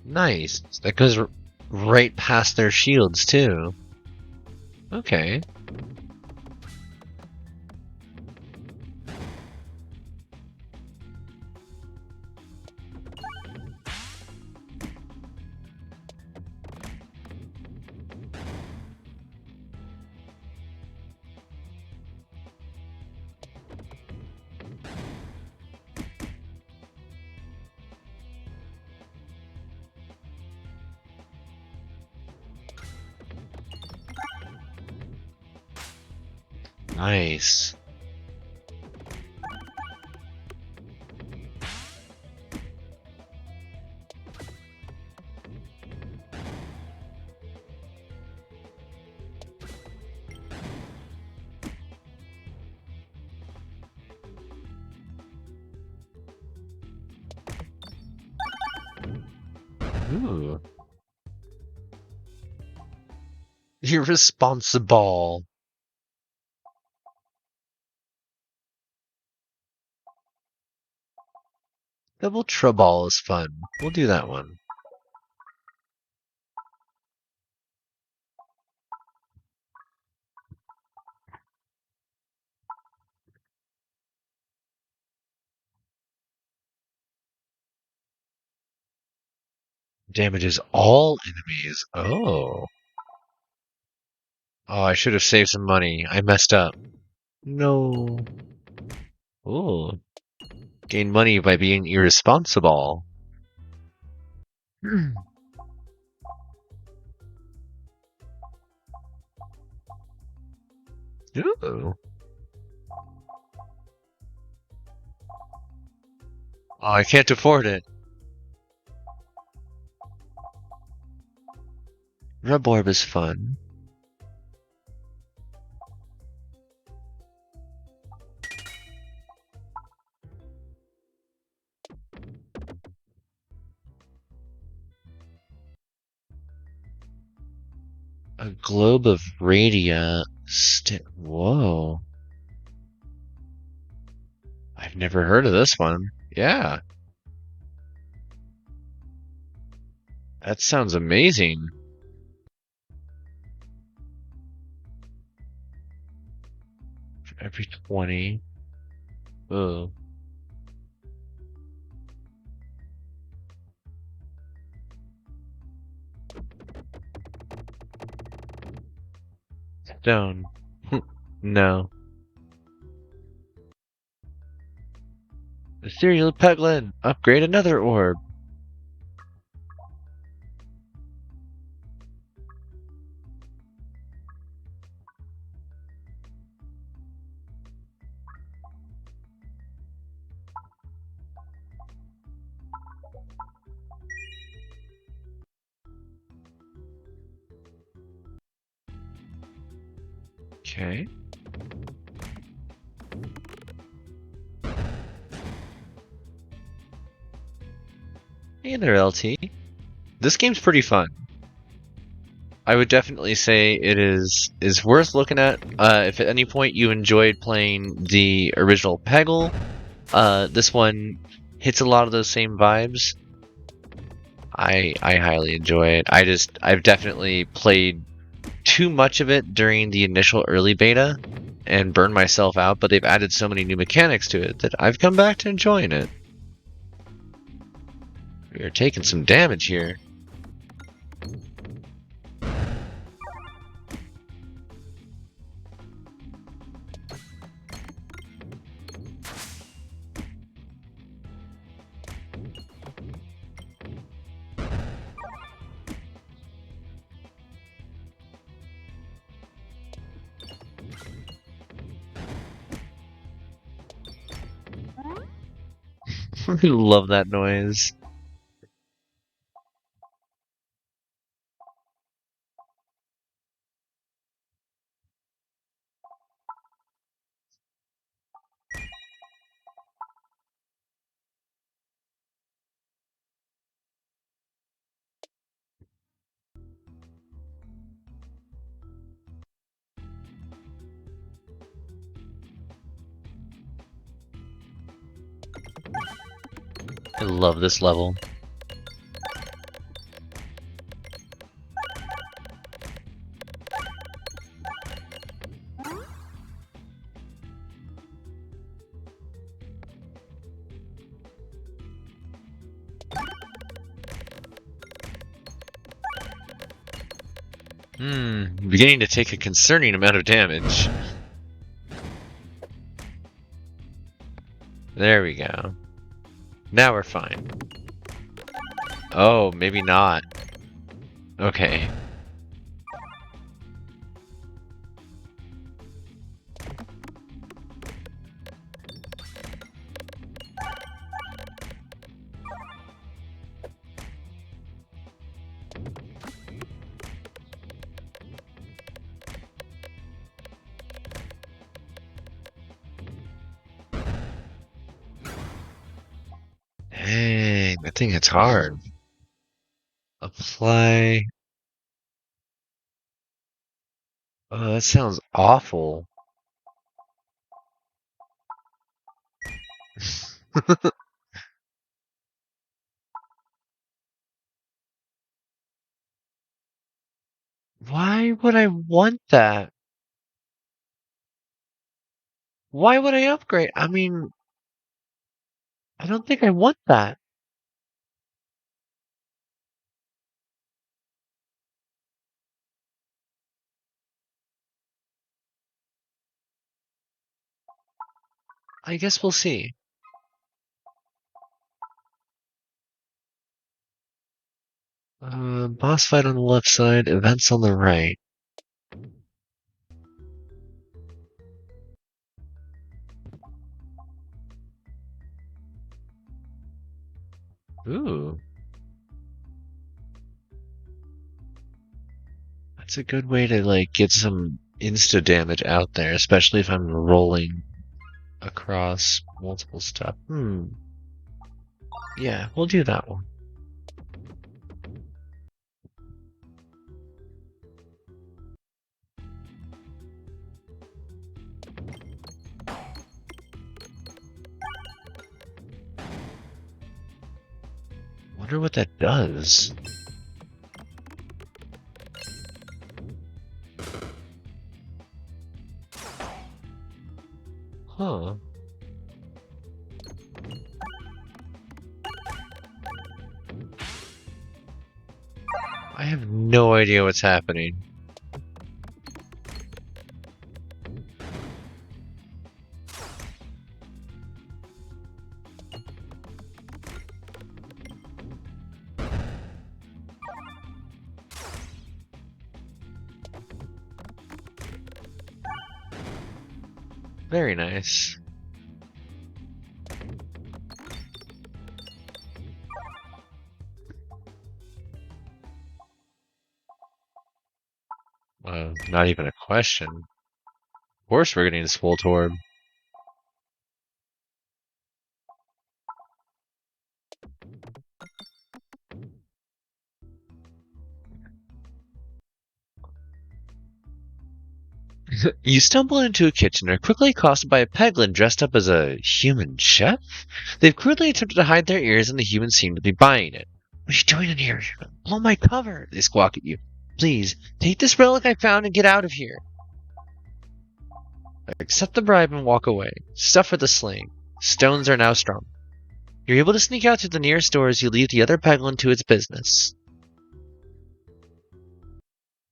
Nice. That goes right past their shields, too. Okay. Nice. Ooh. You're responsible. Double trouble is fun. We'll do that one. Damages all enemies. Oh. Oh, I should have saved some money. I messed up. No. Ooh. Gain money by being irresponsible. Ooh. Oh, I can't afford it. Rub Orb is fun. A globe of radiant. Whoa. I've never heard of this one. Yeah. That sounds amazing. For every 20. Ooh. Stone. No. Ethereal Peglin! Upgrade another orb! Okay. Hey there, LT. This game's pretty fun. I would definitely say it is worth looking at. If at any point you enjoyed playing the original Peggle, this one hits a lot of those same vibes. I highly enjoy it. I've definitely played too much of it during the initial early beta and burned myself out, but they've added so many new mechanics to it that I've come back to enjoying it. We are taking some damage here. I love that noise. I love this level. Beginning to take a concerning amount of damage. There we go. Now we're fine. Oh, maybe not. Okay. Dang, I think it's hard. Apply. Oh, that sounds awful. Why would I want that? Why would I upgrade? I mean, I don't think I want that. I guess we'll see. Boss fight on the left side, events on the right. Ooh. That's a good way to, like, get some insta damage out there, especially if I'm rolling across multiple stuff. Yeah, we'll do that one. Wonder what that does. Huh. I have no idea what's happening. Very nice. Not even a question. Of course we're getting this full torb. You stumble into a kitchen and are quickly accosted by a Peglin dressed up as a human chef. They've crudely attempted to hide their ears and the humans seem to be buying it. What are you doing in here? Blow my cover! They squawk at you. Please, take this relic I found and get out of here. Accept the bribe and walk away. Stuff for the sling. Stones are now strong. You're able to sneak out through the nearest door as you leave the other Peglin to its business.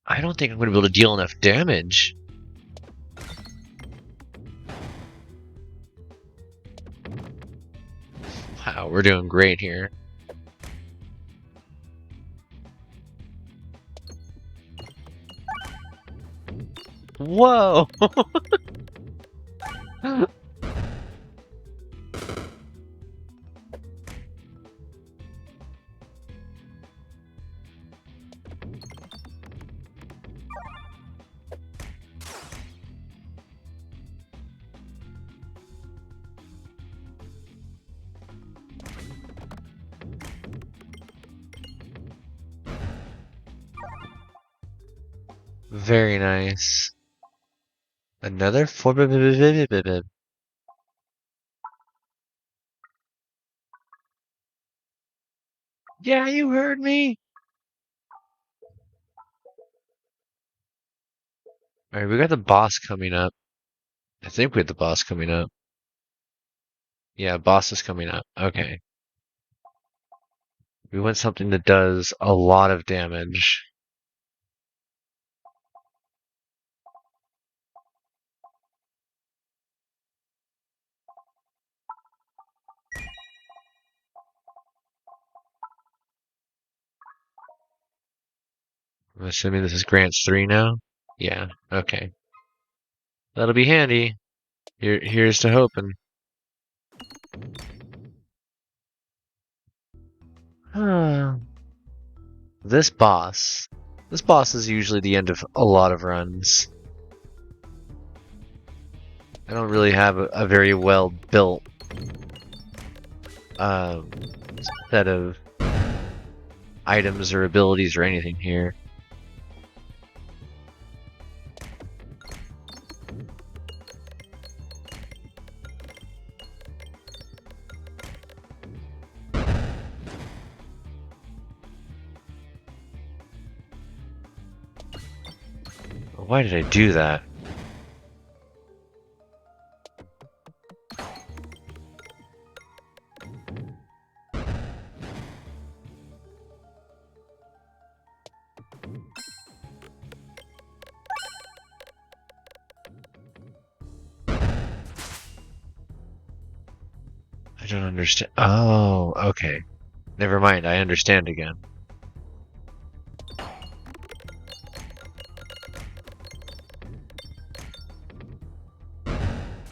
I don't think I'm going to be able to deal enough damage. Wow, we're doing great here. Whoa! Very nice. Another 4. Yeah, you heard me. Alright, we got the boss coming up. I think we have the boss coming up. Yeah, boss is coming up. Okay. We want something that does a lot of damage. I'm assuming this is Grants 3 now? Yeah, okay. That'll be handy. Here's to hoping. This boss. This boss is usually the end of a lot of runs. I don't really have a very well built set of items or abilities or anything here. Why did I do that? I don't understand. Oh, okay. Never mind, I understand again.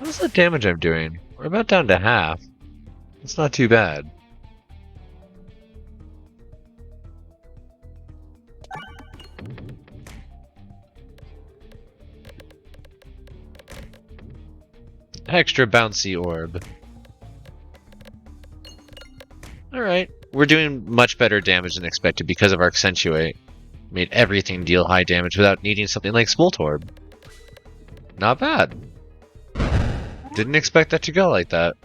What's the damage I'm doing? We're about down to half. It's not too bad. Extra bouncy orb. Alright. We're doing much better damage than expected because of our Accentuate. Made everything deal high damage without needing something like Smoltorb. Not bad. Didn't expect that to go like that.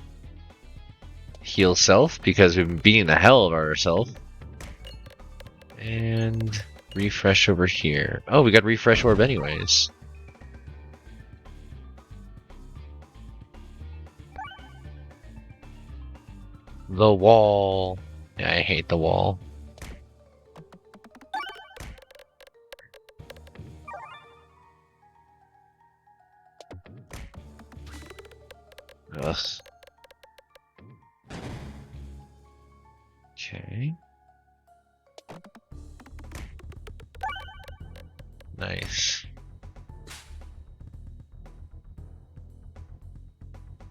Heal self, because we've been beating the hell of ourselves. And refresh over here. Oh, we got refresh orb anyways. The wall. Yeah, I hate the wall. Ugh. Okay. Nice.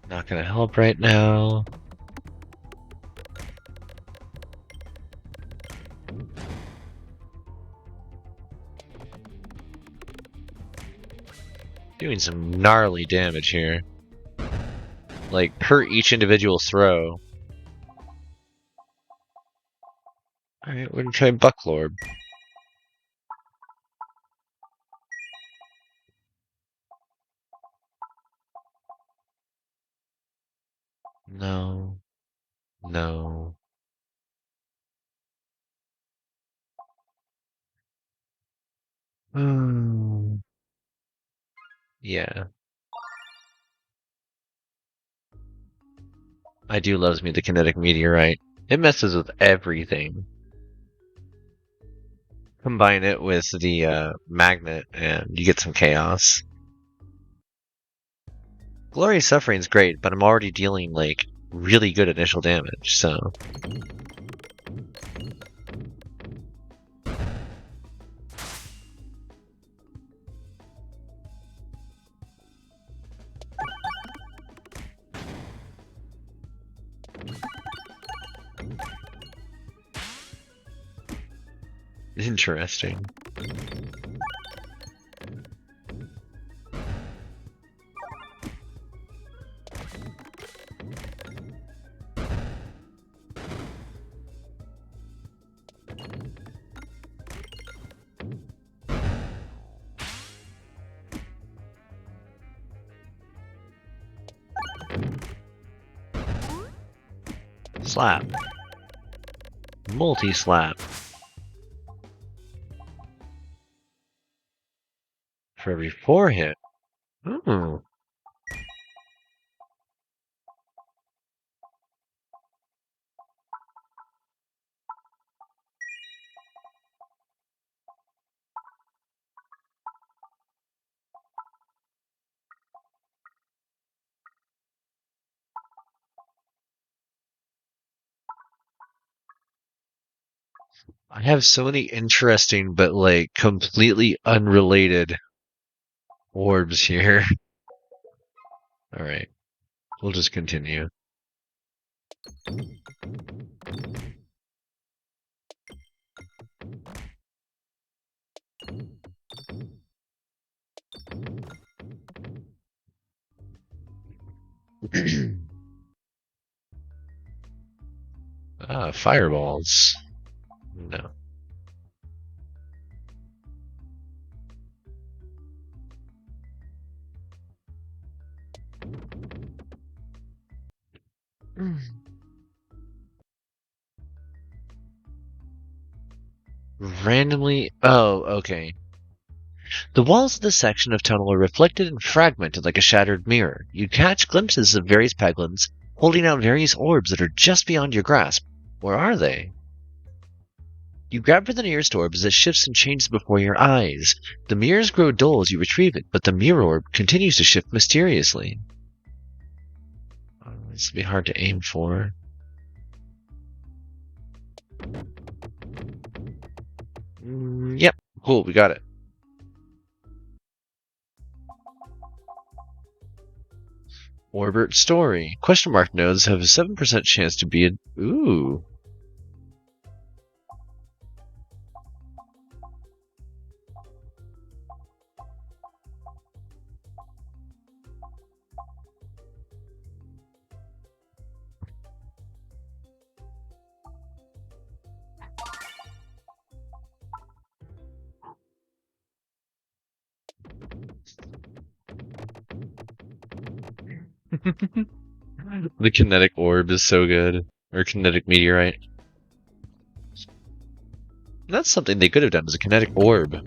Not gonna help right now. Doing some gnarly damage here. Like, per each individual throw. Alright, we're gonna try Bucklorb. No. No. Yeah. I do loves me the kinetic meteorite. It messes with everything. Combine it with the magnet and you get some chaos. Glorious Suffering's great, but I'm already dealing, like, really good initial damage, so... Interesting. Slap. Multi-slap. For every 4 hit. Ooh. I have so many interesting but, like, completely unrelated orbs here. Alright. We'll just continue. Fireballs. No. Randomly... Oh, okay. The walls of this section of tunnel are reflected and fragmented like a shattered mirror. You catch glimpses of various Peglins, holding out various orbs that are just beyond your grasp. Where are they? You grab for the nearest orb as it shifts and changes before your eyes. The mirrors grow dull as you retrieve it, but the mirror orb continues to shift mysteriously. Oh, this will be hard to aim for. Yep, cool, we got it. Orbit story. Question mark nodes have a 7% chance to be a... Ooh. The kinetic orb is so good. Or kinetic meteorite. That's something they could have done, is a kinetic orb.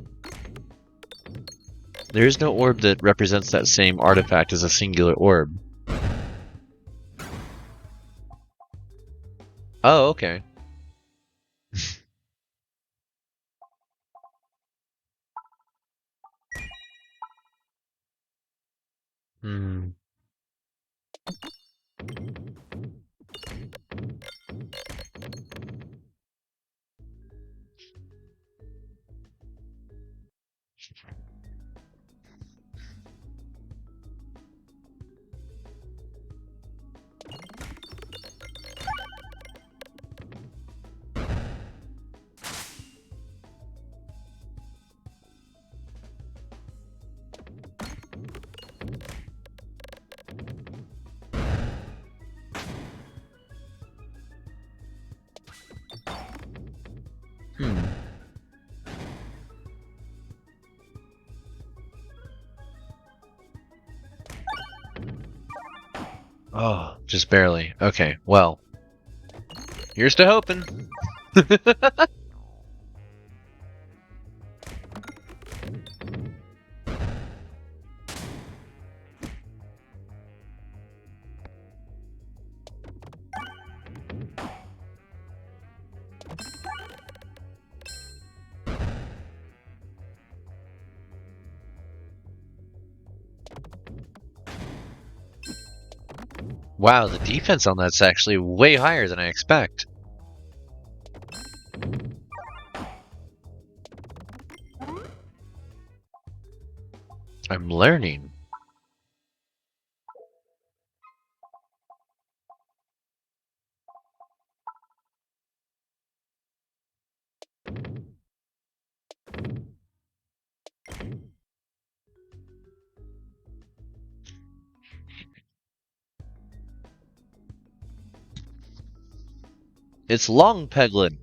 There is no orb that represents that same artifact as a singular orb. Oh, okay. Hmm. Hmm. Oh, just barely. Okay, well. Here's to hoping. Wow, the defense on that's actually way higher than I expect. I'm learning. It's long Peglin.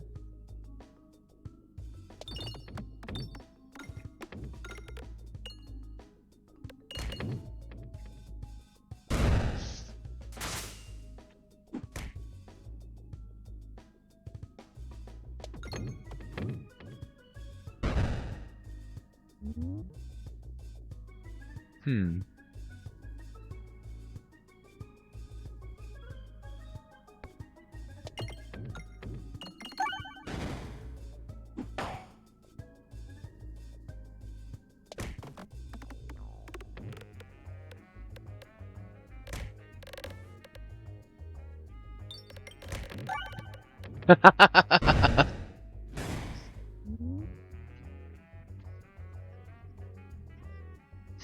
Hmm.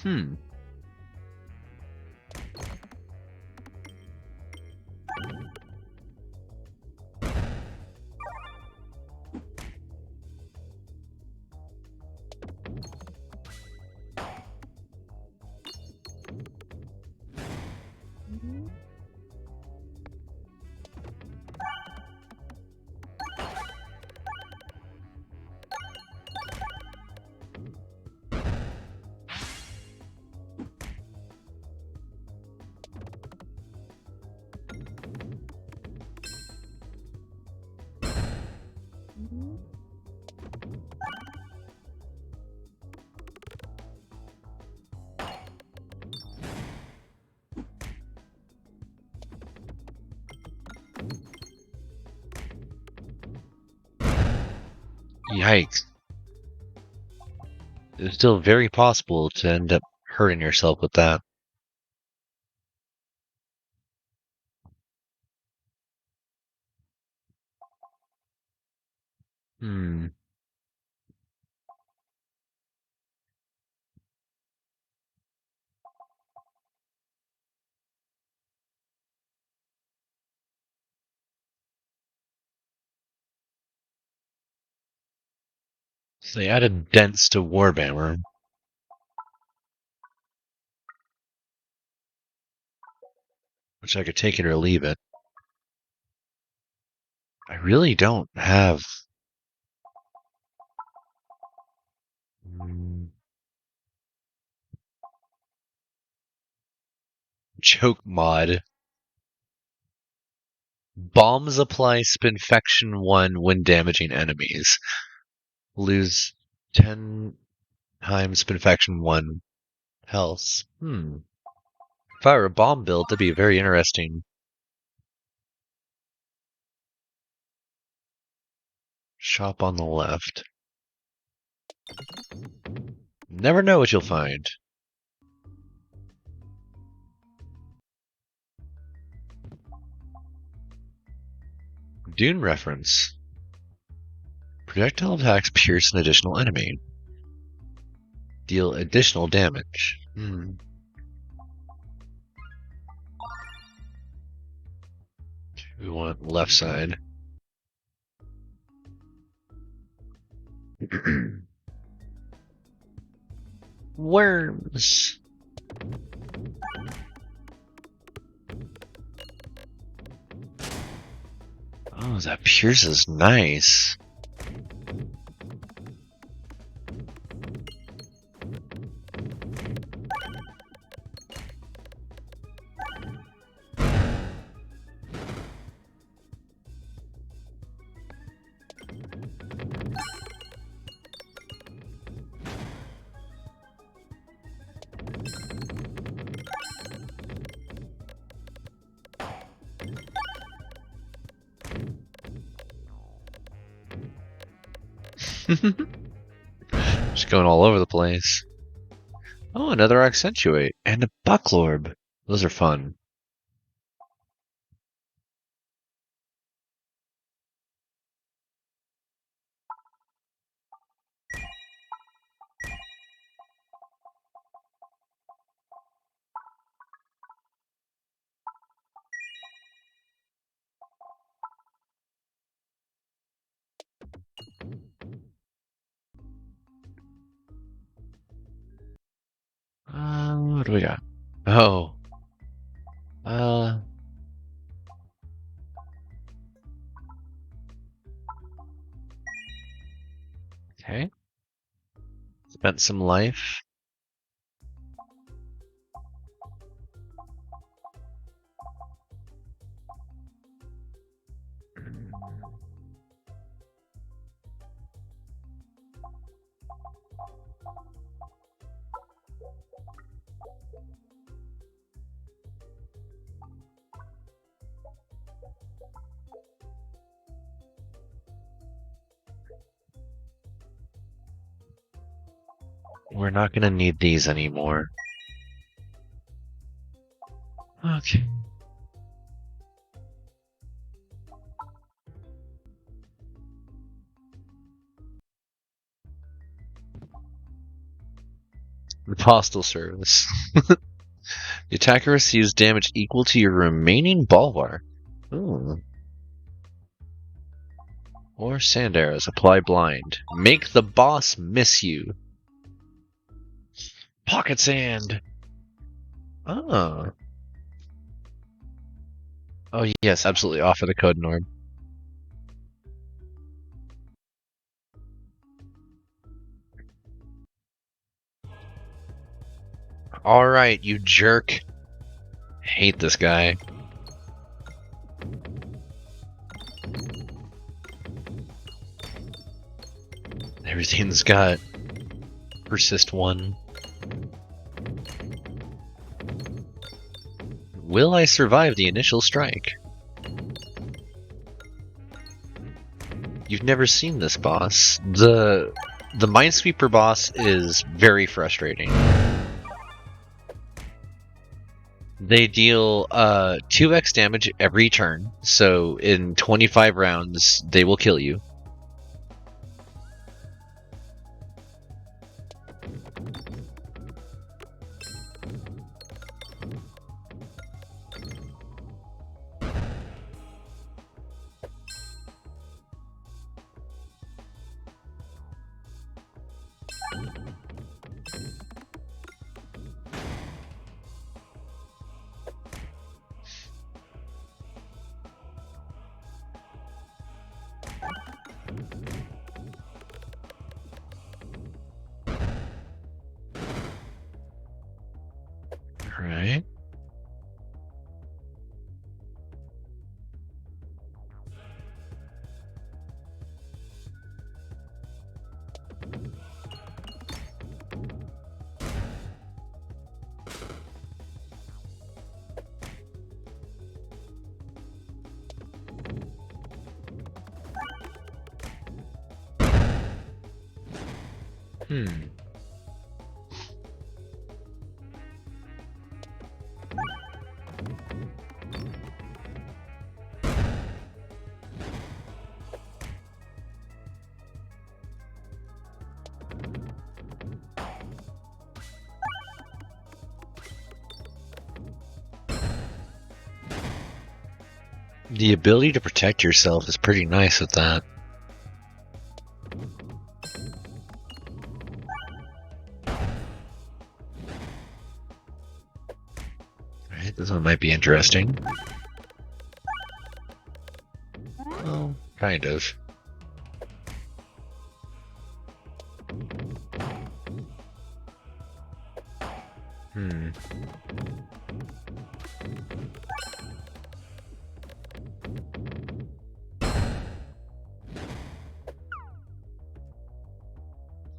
Hmm. Yikes. It's still very possible to end up hurting yourself with that. Hmm. So they added dents to Warbammer. Which I could take it or leave it. I really don't have... choke mod. Bombs apply Spinfection 1 when damaging enemies. Lose 10 times Spinfection 1 health. If I were a bomb build, that'd be very interesting. Shop on the left. Never know what you'll find. Dune reference. Projectile attacks pierce an additional enemy. Deal additional damage. We want left side. Worms. Oh, that Pierce is nice. Just going all over the place. Oh, another Accentuate and a Bucklorb. Those are fun. What do we got? Oh. Okay. Spent some life. We're not gonna need these anymore. Okay. Postal service. The attacker receives damage equal to your remaining Balvar. Ooh. Or sand arrows. Apply blind. Make the boss miss you. Pocket sand. Oh. Oh yes, absolutely. Offer the code norm. Alright, you jerk. Hate this guy. Everything's got persist 1. Will I survive the initial strike? You've never seen this boss. The Minesweeper boss is very frustrating. They deal 2x damage every turn, so in 25 rounds they will kill you. Right. The ability to protect yourself is pretty nice with that. Alright, this one might be interesting. Well, kind of.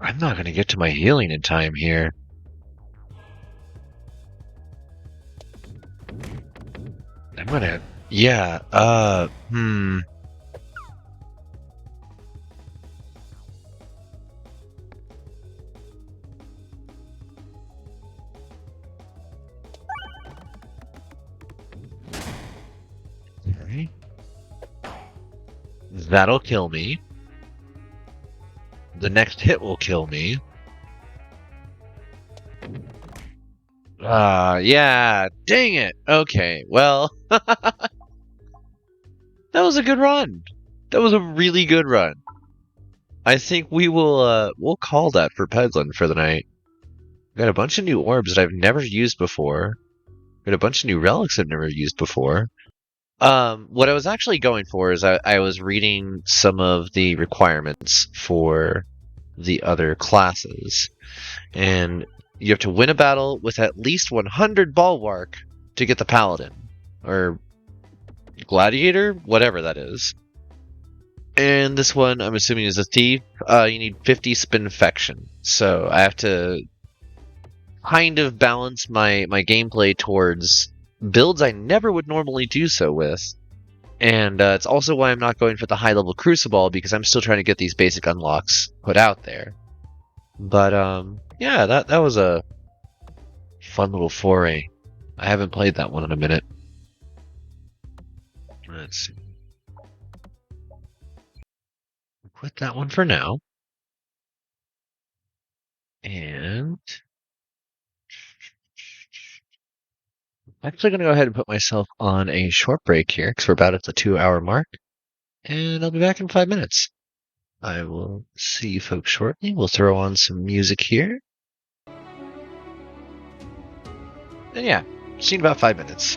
I'm not going to get to my healing in time here. I'm going to... Yeah, Okay. That'll kill me. The next hit will kill me. Yeah, dang it. Okay, well, that was a good run. That was a really good run. I think we'll call that for Peglin for the night. Got a bunch of new orbs that I've never used before. Got a bunch of new relics I've never used before. What I was actually going for is I was reading some of the requirements for the other classes, and you have to win a battle with at least 100 bulwark to get the paladin or gladiator, whatever that is. And this one, I'm assuming, is a thief. You need 50 spinfection, so I have to kind of balance my gameplay towards builds I never would normally do so with. And it's also why I'm not going for the high-level Crucible, because I'm still trying to get these basic unlocks put out there. But, yeah, that was a fun little foray. I haven't played that one in a minute. Let's see. Quit that one for now. And... I'm actually going to go ahead and put myself on a short break here, because we're about at the 2-hour mark. And I'll be back in 5 minutes. I will see you folks shortly. We'll throw on some music here. And yeah, see you in about 5 minutes.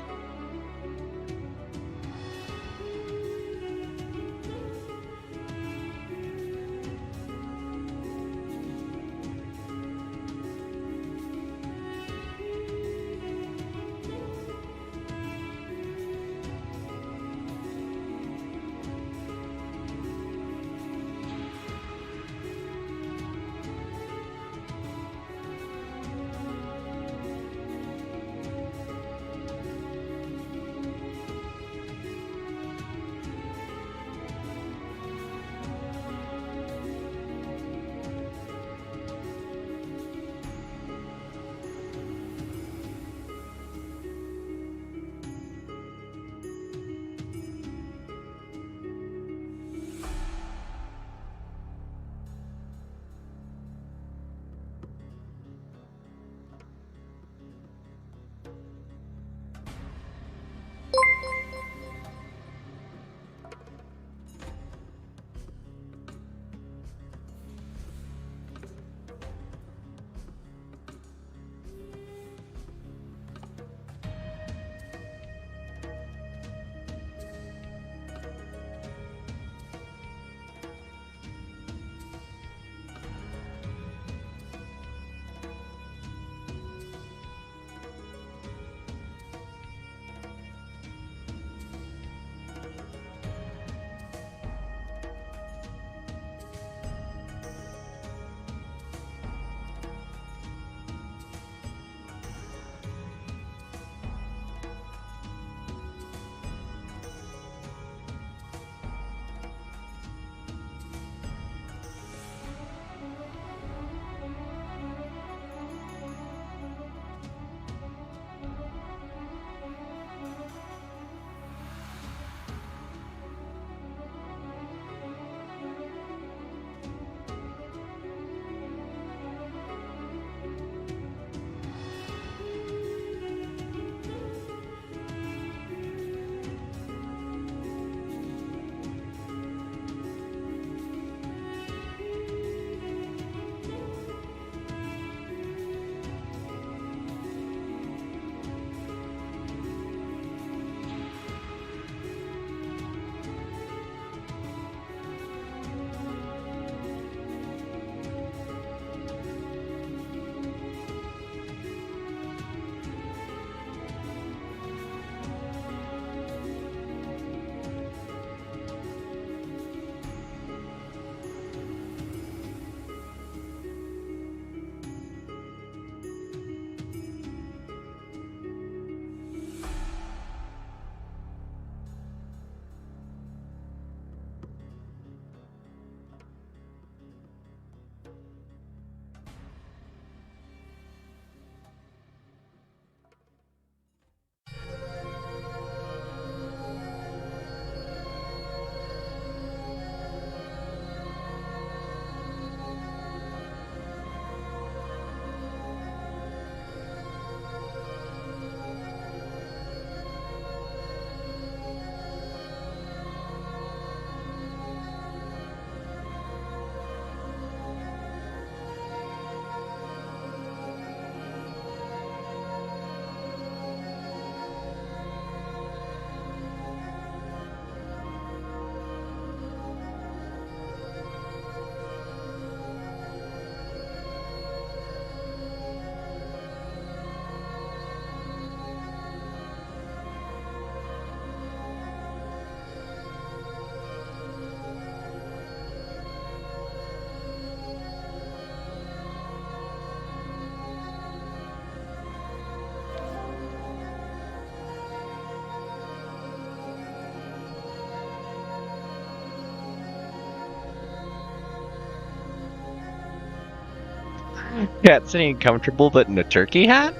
Cat sitting comfortable but in a turkey hat?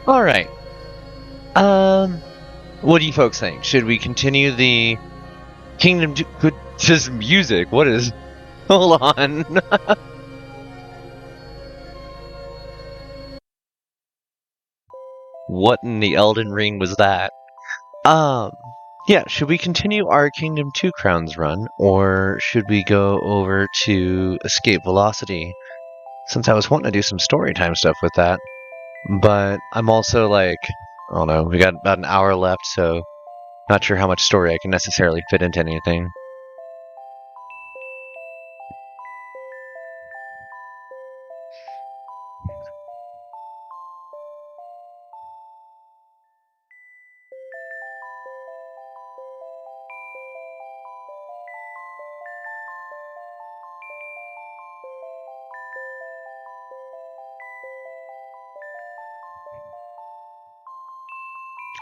Alright. What do you folks think? Should we continue the Kingdom Good just music? What is hold on. What in the Elden Ring was that? Yeah, should we continue our Kingdom 2 Crowns run, or should we go over to Escape Velocity? Since I was wanting to do some story time stuff with that. But I'm also like, I don't know, we got about an hour left, so not sure how much story I can necessarily fit into anything.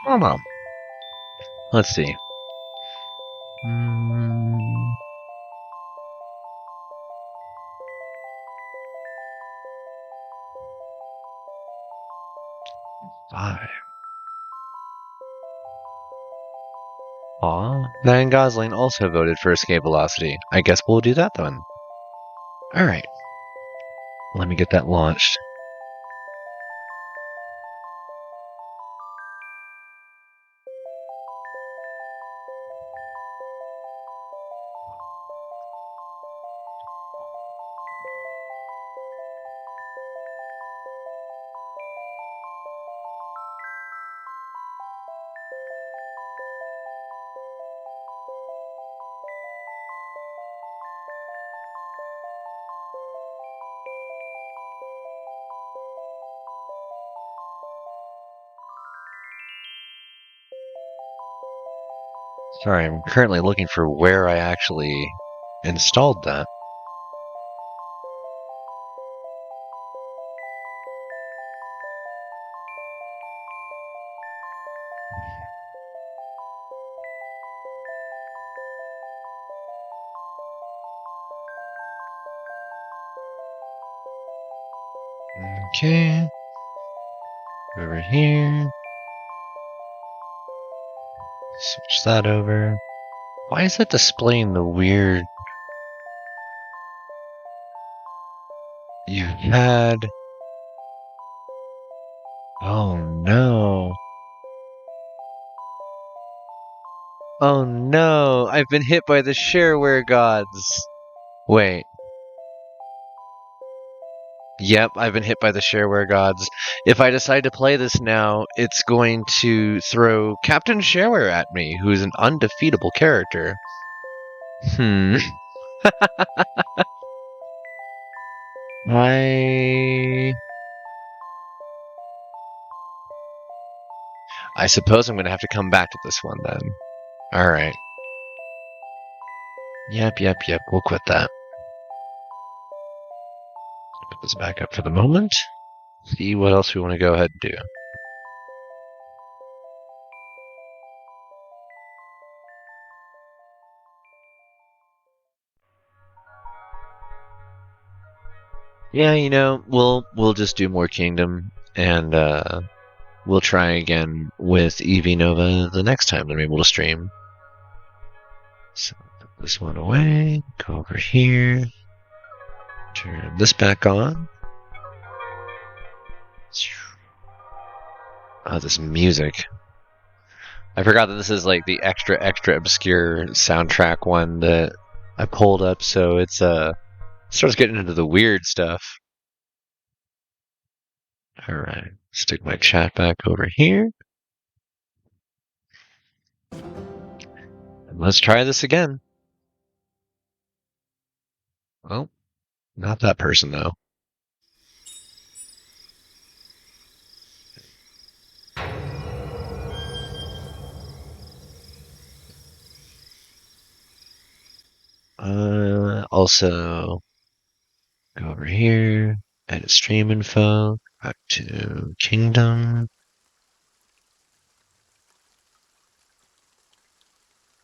I don't know. Let's see. Five. Aw. Ryan Gosling also voted for Escape Velocity. I guess we'll do that then. Alright. Let me get that launched. Sorry, I'm currently looking for where I actually installed that. Okay. Over here. Switch that over. Why is that displaying the weird... You had... Oh no. Oh no, I've been hit by the shareware gods. Wait. Yep, I've been hit by the shareware gods. If I decide to play this now, it's going to throw Captain Shareware at me, who's an undefeatable character. I suppose I'm going to have to come back to this one then. Alright. Yep, we'll quit that. Put this back up for the moment. See what else we want to go ahead and do. Yeah, you know, we'll just do more Kingdom, and we'll try again with EV Nova the next time that I'm able to stream. So put this one away, go over here, turn this back on. Oh, this music. I forgot that this is like the extra obscure soundtrack one that I pulled up, so it's starts getting into the weird stuff. Alright, stick my chat back over here. And let's try this again. Well, not that person though. Also, go over here, edit stream info, back to Kingdom.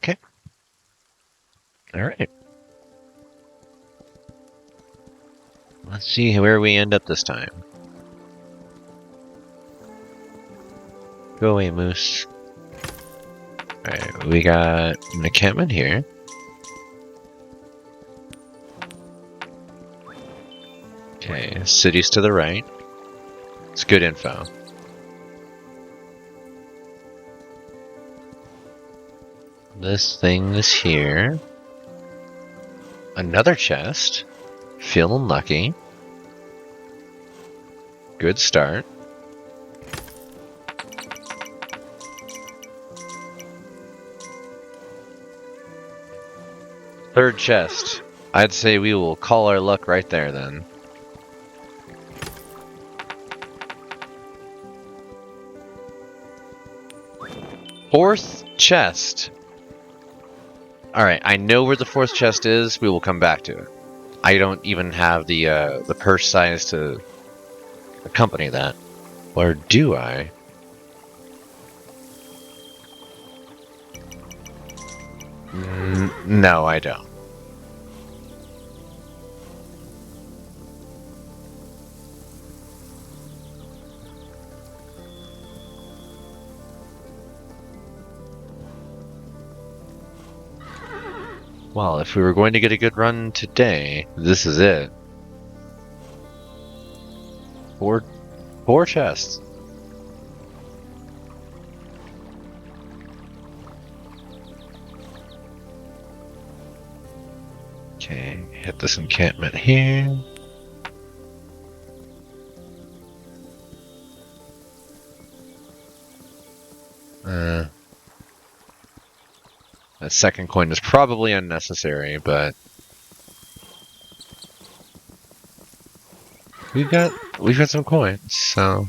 Okay. Alright. Let's see where we end up this time. Go away, moose. Alright, we got an encampment here. Okay, cities to the right. It's good info. This thing is here. Another chest. Feeling lucky. Good start. Third chest. I'd say we will call our luck right there then. Fourth chest. Alright, I know where the fourth chest is. We will come back to it. I don't even have the purse size to accompany that. Or do I? No, I don't. Well, if we were going to get a good run today, this is it. Four chests. Okay, hit this encampment here. That second coin is probably unnecessary, but we've got some coins, so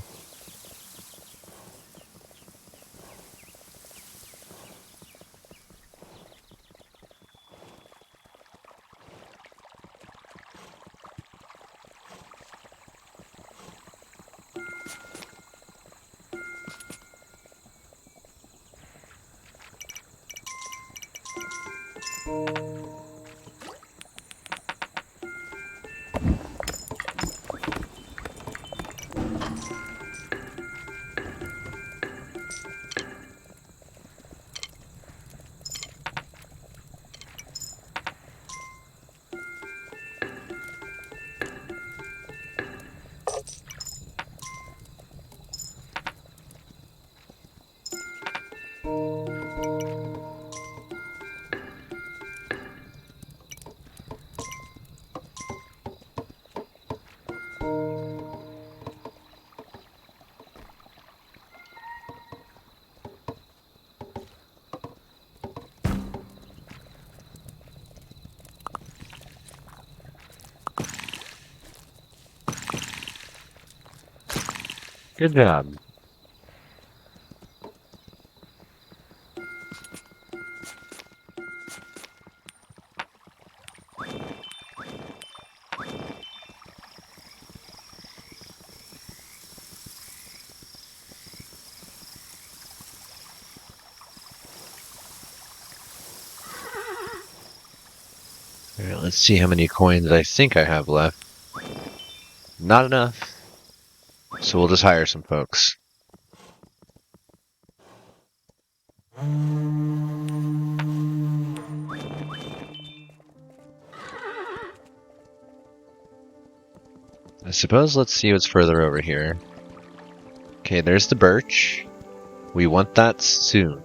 good job. Alright, let's see how many coins I think I have left. Not enough. So we'll just hire some folks. I suppose let's see what's further over here. Okay, there's the birch. We want that soon.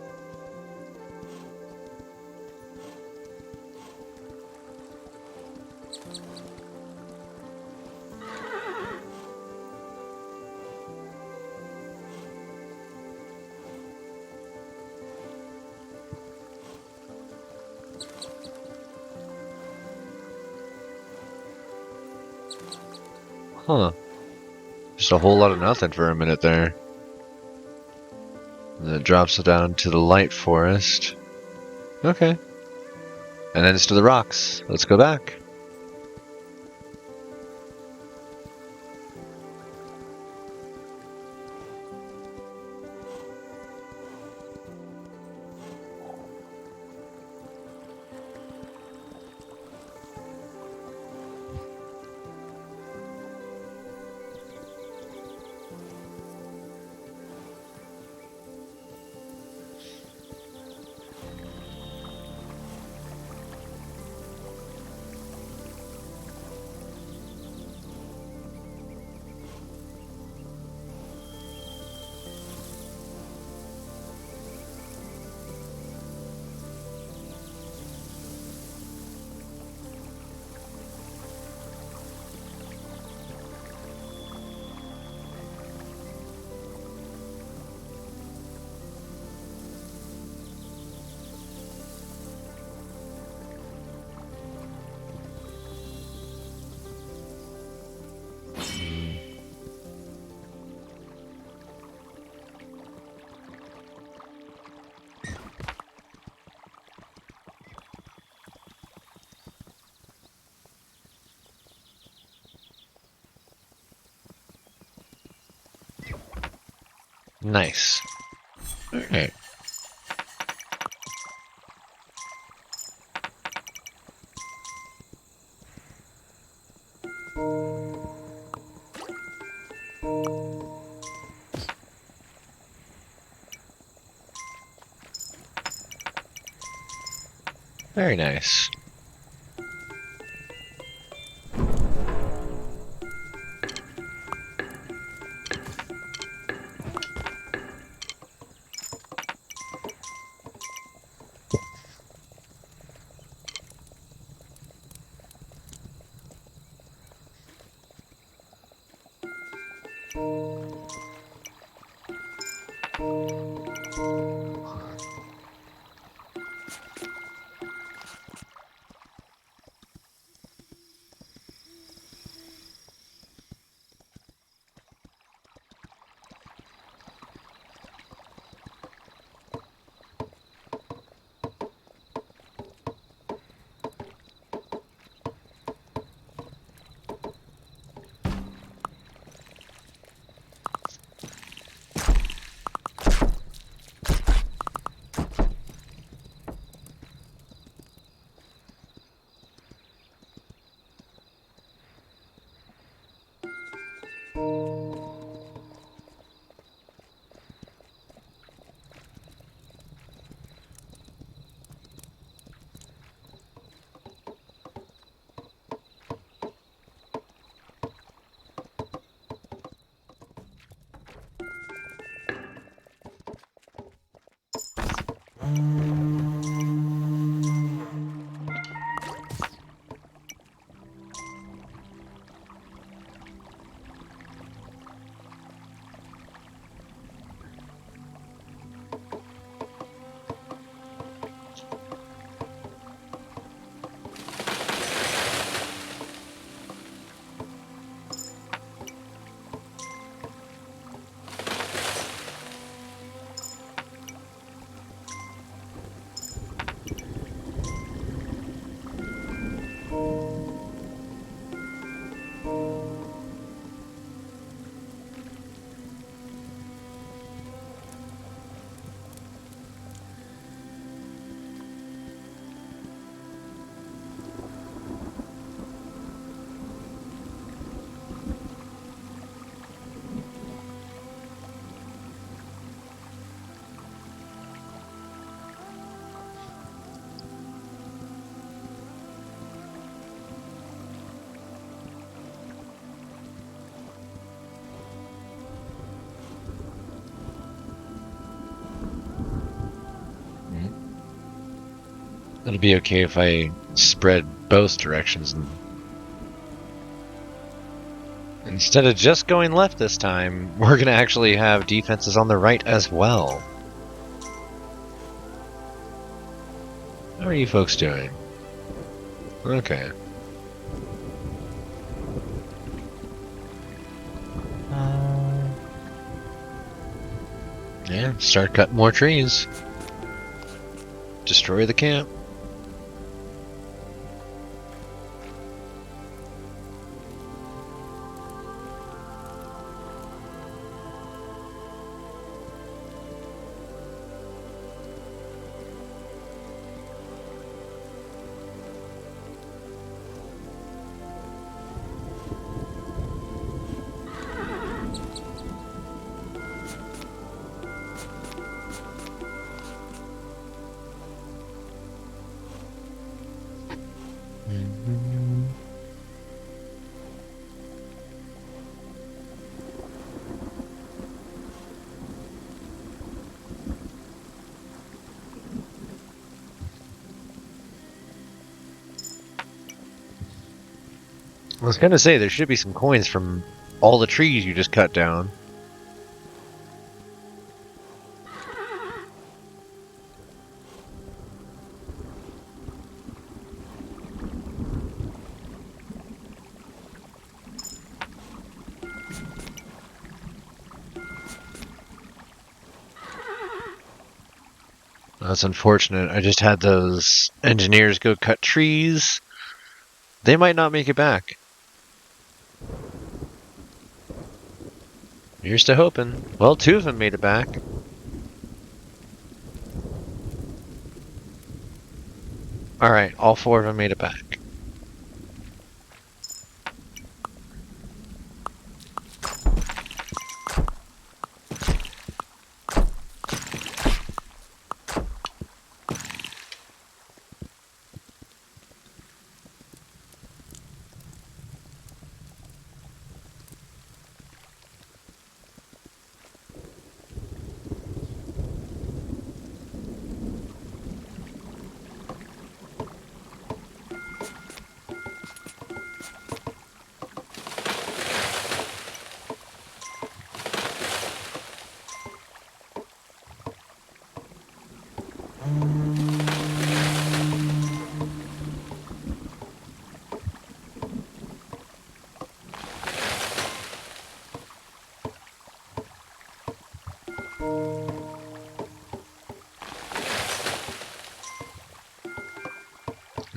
Huh. Just a whole lot of nothing for a minute there. And then it drops it down to the light forest. Okay. And then it's to the rocks. Let's go back. Nice. Alright. Very nice. It'll be okay if I spread both directions. Instead of just going left this time, we're going to actually have defenses on the right as well. How are you folks doing? Okay. Yeah, start cutting more trees. Destroy the camp. I was gonna say, there should be some coins from all the trees you just cut down. That's unfortunate. I just had those engineers go cut trees. They might not make it back. Here's to hoping. Well, 2 of them made it back. Alright, all 4 of them made it back.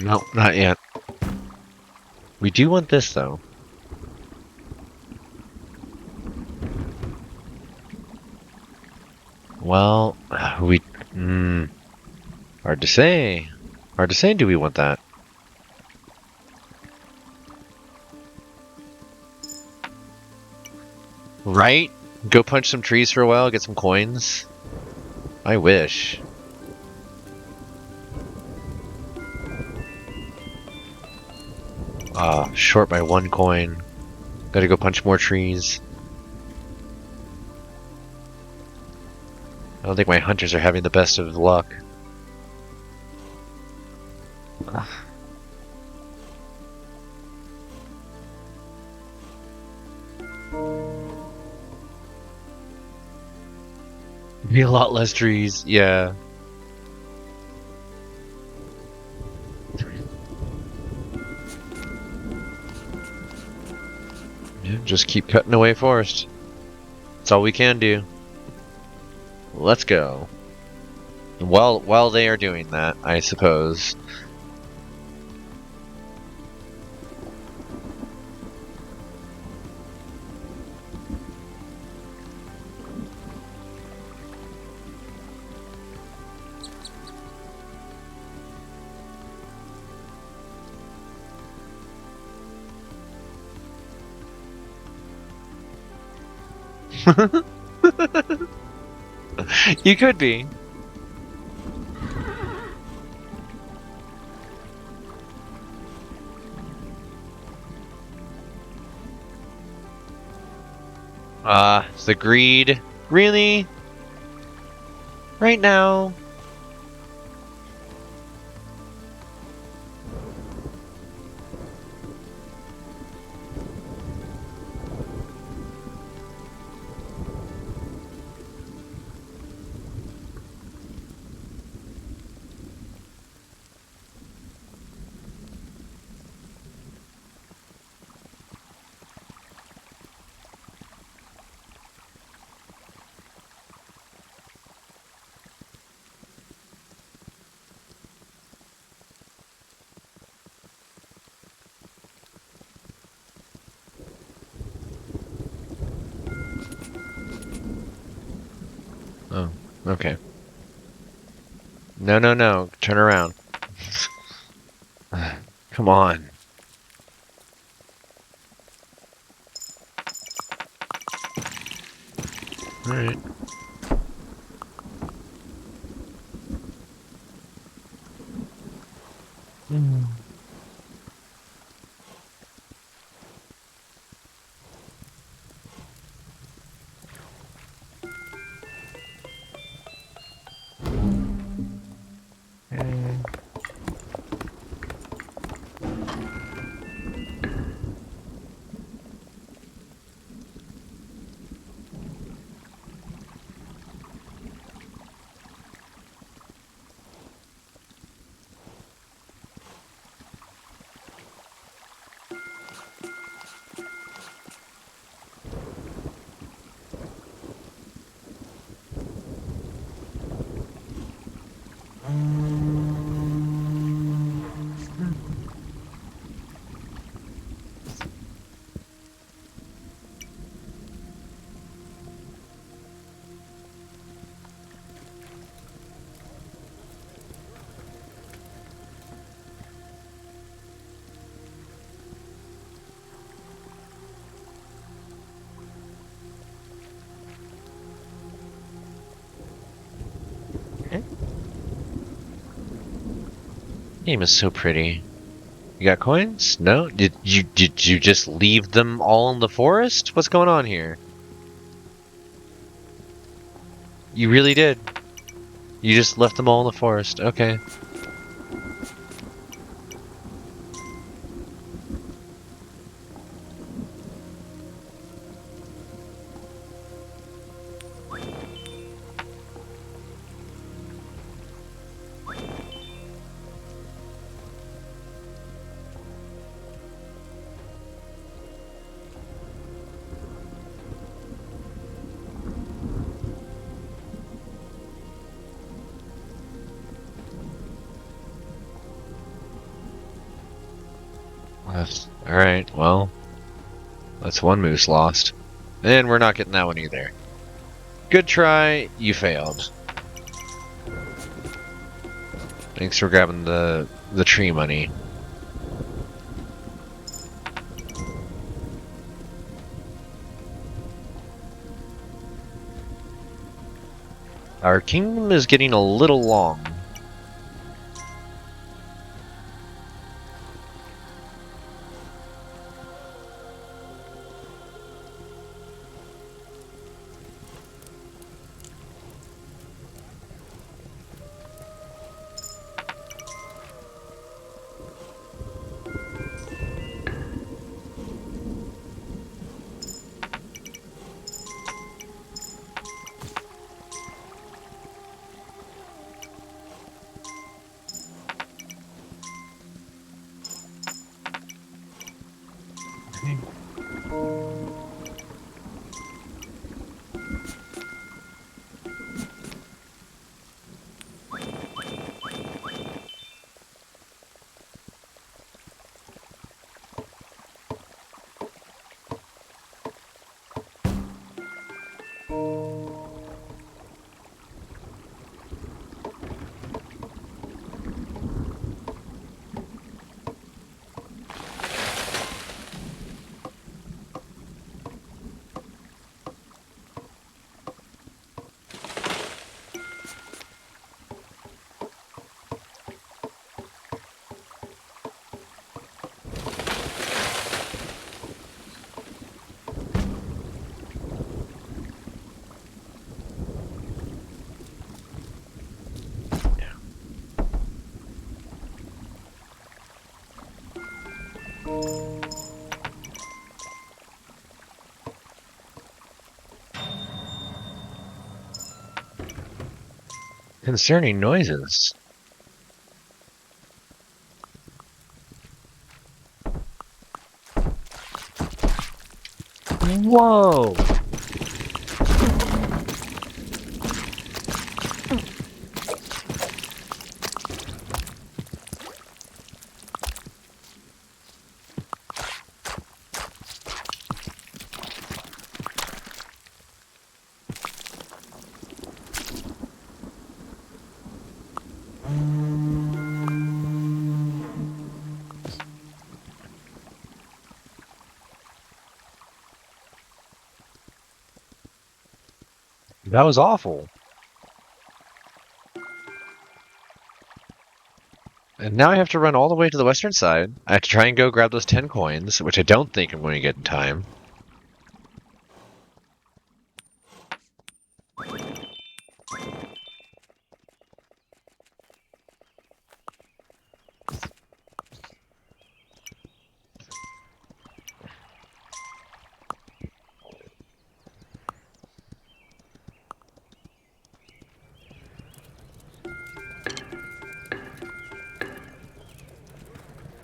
Nope, not yet. We do want this, though. Well, hard to say. Hard to say, do we want that? Right? Go punch some trees for a while, get some coins? I wish. Short by 1 coin. Gotta go punch more trees. I don't think my hunters are having the best of luck. Be a lot less trees, yeah. Just keep cutting away forest. That's all we can do. Let's go. While they are doing that, I suppose. You could be. The greed. Really? Right now? Oh, okay. No, no, no. Turn around. Come on. Alright. Game is so pretty. You got coins? No? Did you just leave them all in the forest? What's going on here? You really did. You just left them all in the forest. Okay. Alright, well, that's one moose lost. And we're not getting that one either. Good try, you failed. Thanks for grabbing the tree money. Our kingdom is getting a little long. Concerning noises. Whoa! That was awful. And now I have to run all the way to the western side. I have to try and go grab those 10 coins, which I don't think I'm going to get in time.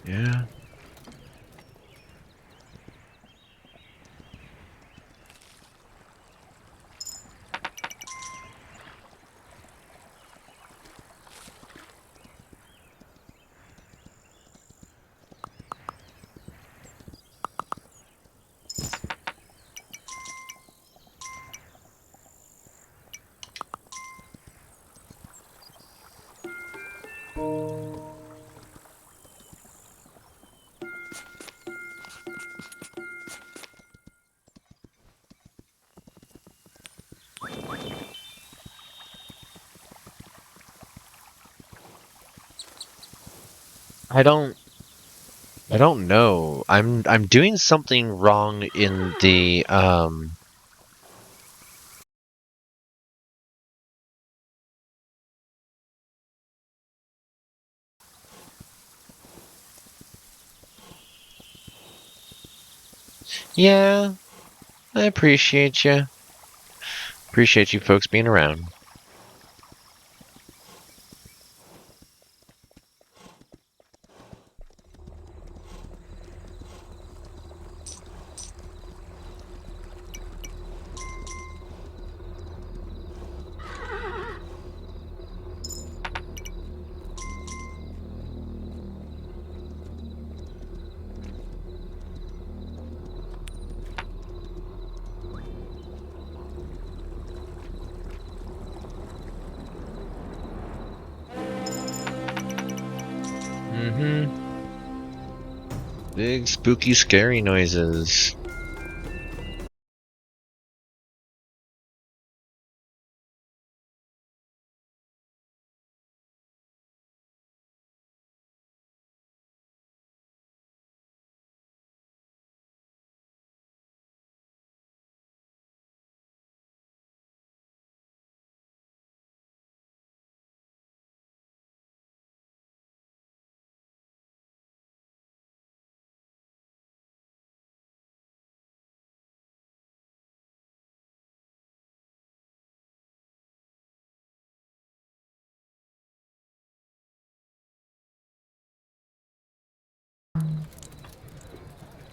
Yeah. I don't know. I'm doing something wrong in the Yeah, I appreciate you. Appreciate you folks being around. Mm-hmm. Big spooky scary noises.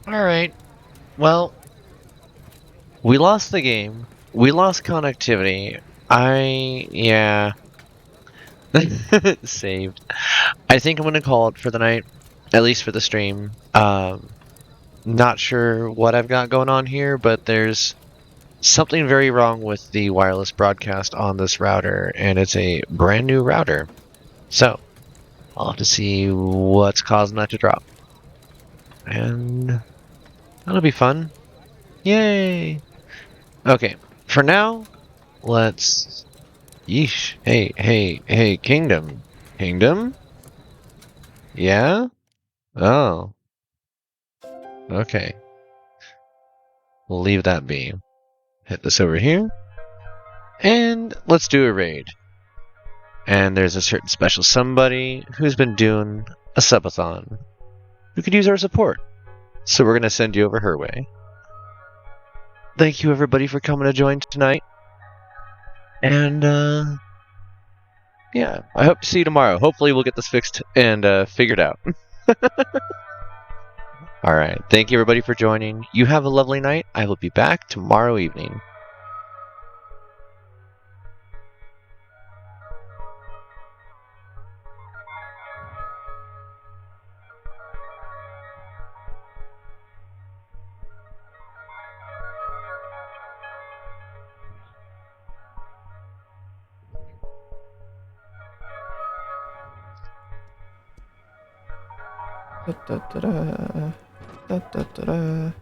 Alright. Well, we lost the game. We lost connectivity. Yeah. Saved. I think I'm gonna call it for the night. At least for the stream. Not sure what I've got going on here, but there's something very wrong with the wireless broadcast on this router, and it's a brand new router. So, I'll have to see what's causing that to drop. And that'll be fun. Yay! Okay, for now, let's... Yeesh. Hey, Kingdom. Kingdom? Yeah? Oh, okay. We'll leave that be. Hit this over here. And let's do a raid. And there's a certain special somebody who's been doing a subathon who could use our support. So we're going to send you over her way. Thank you, everybody, for coming to join tonight. And, yeah, I hope to see you tomorrow. Hopefully we'll get this fixed and figured out. Alright, thank you, everybody, for joining. You have a lovely night. I will be back tomorrow evening. Da, da, da, da. Da, da, da, da.